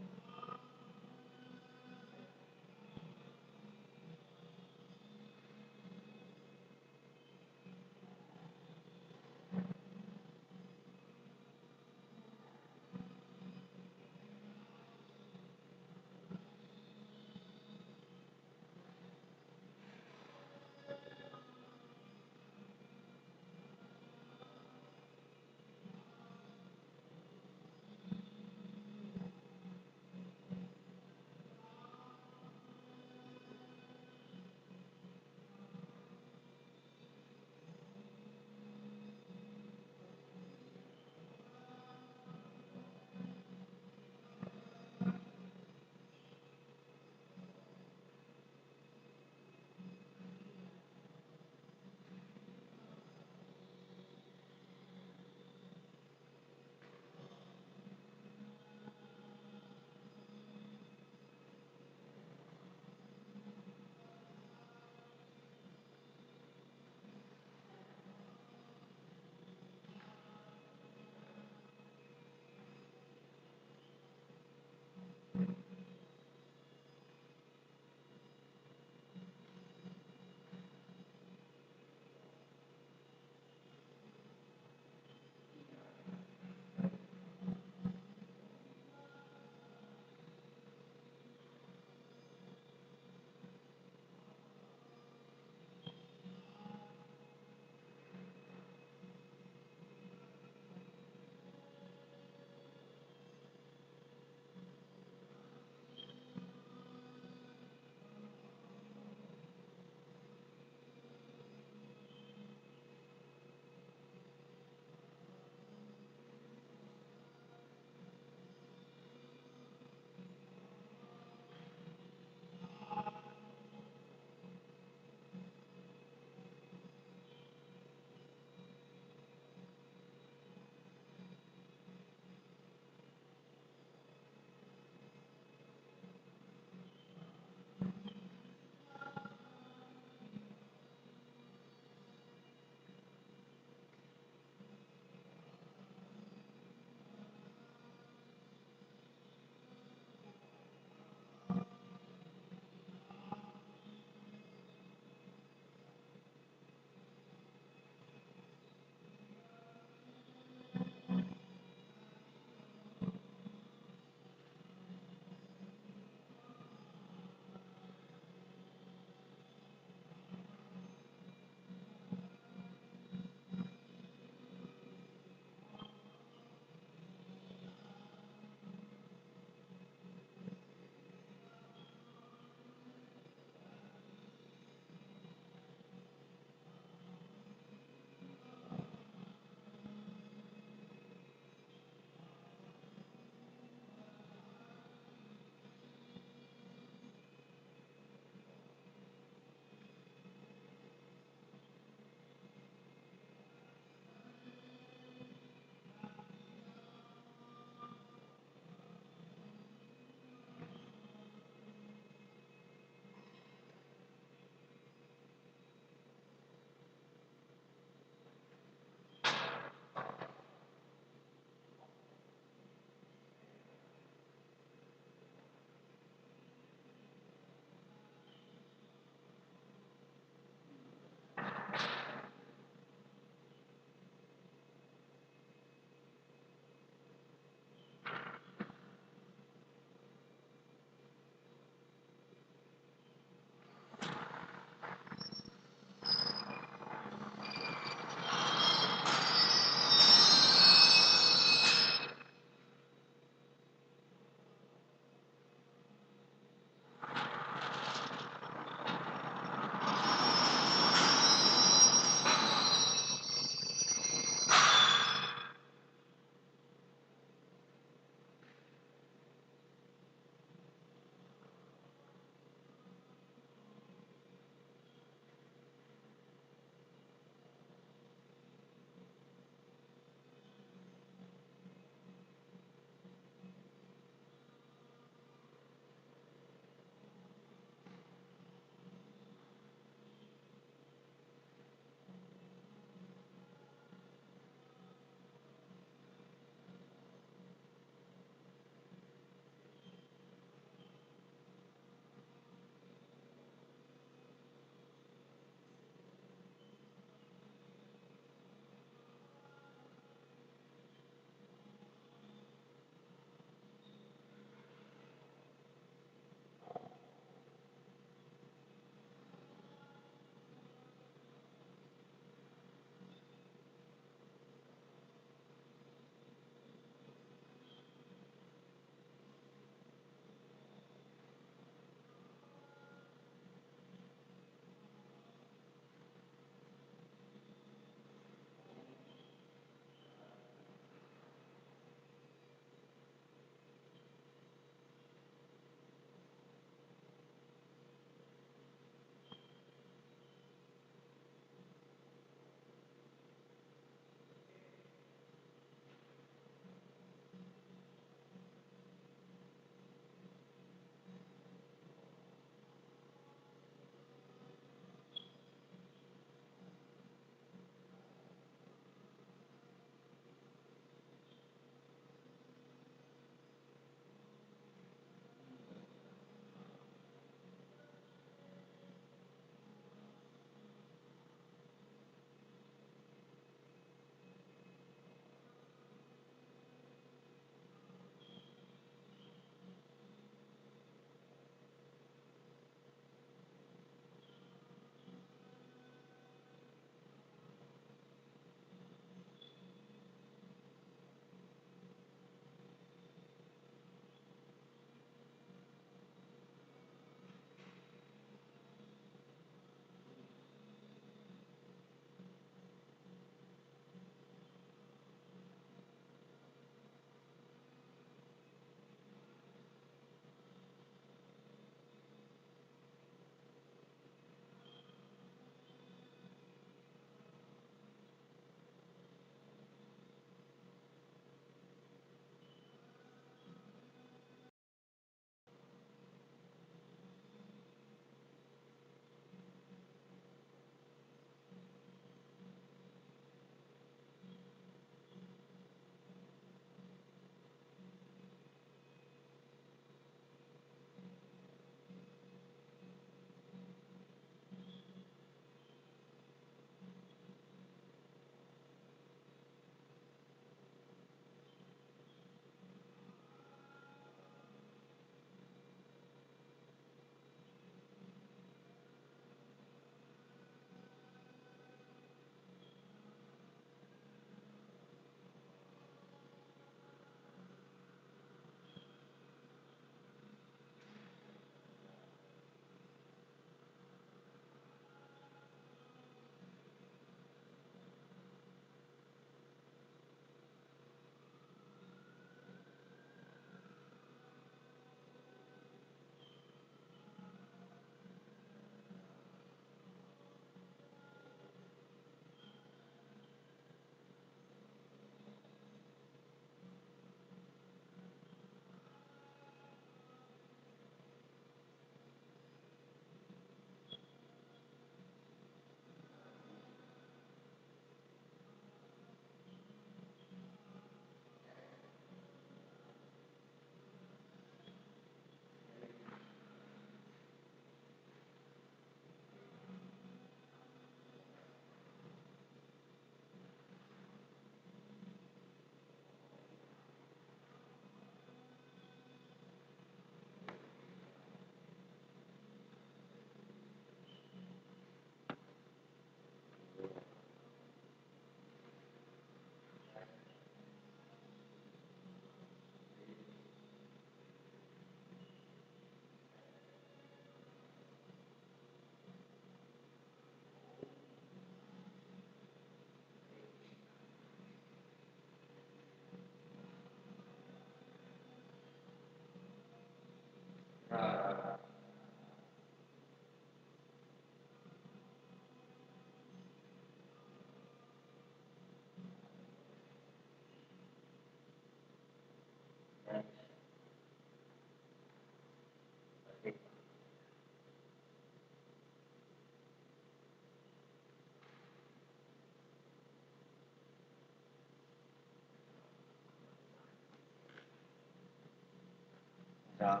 Yeah.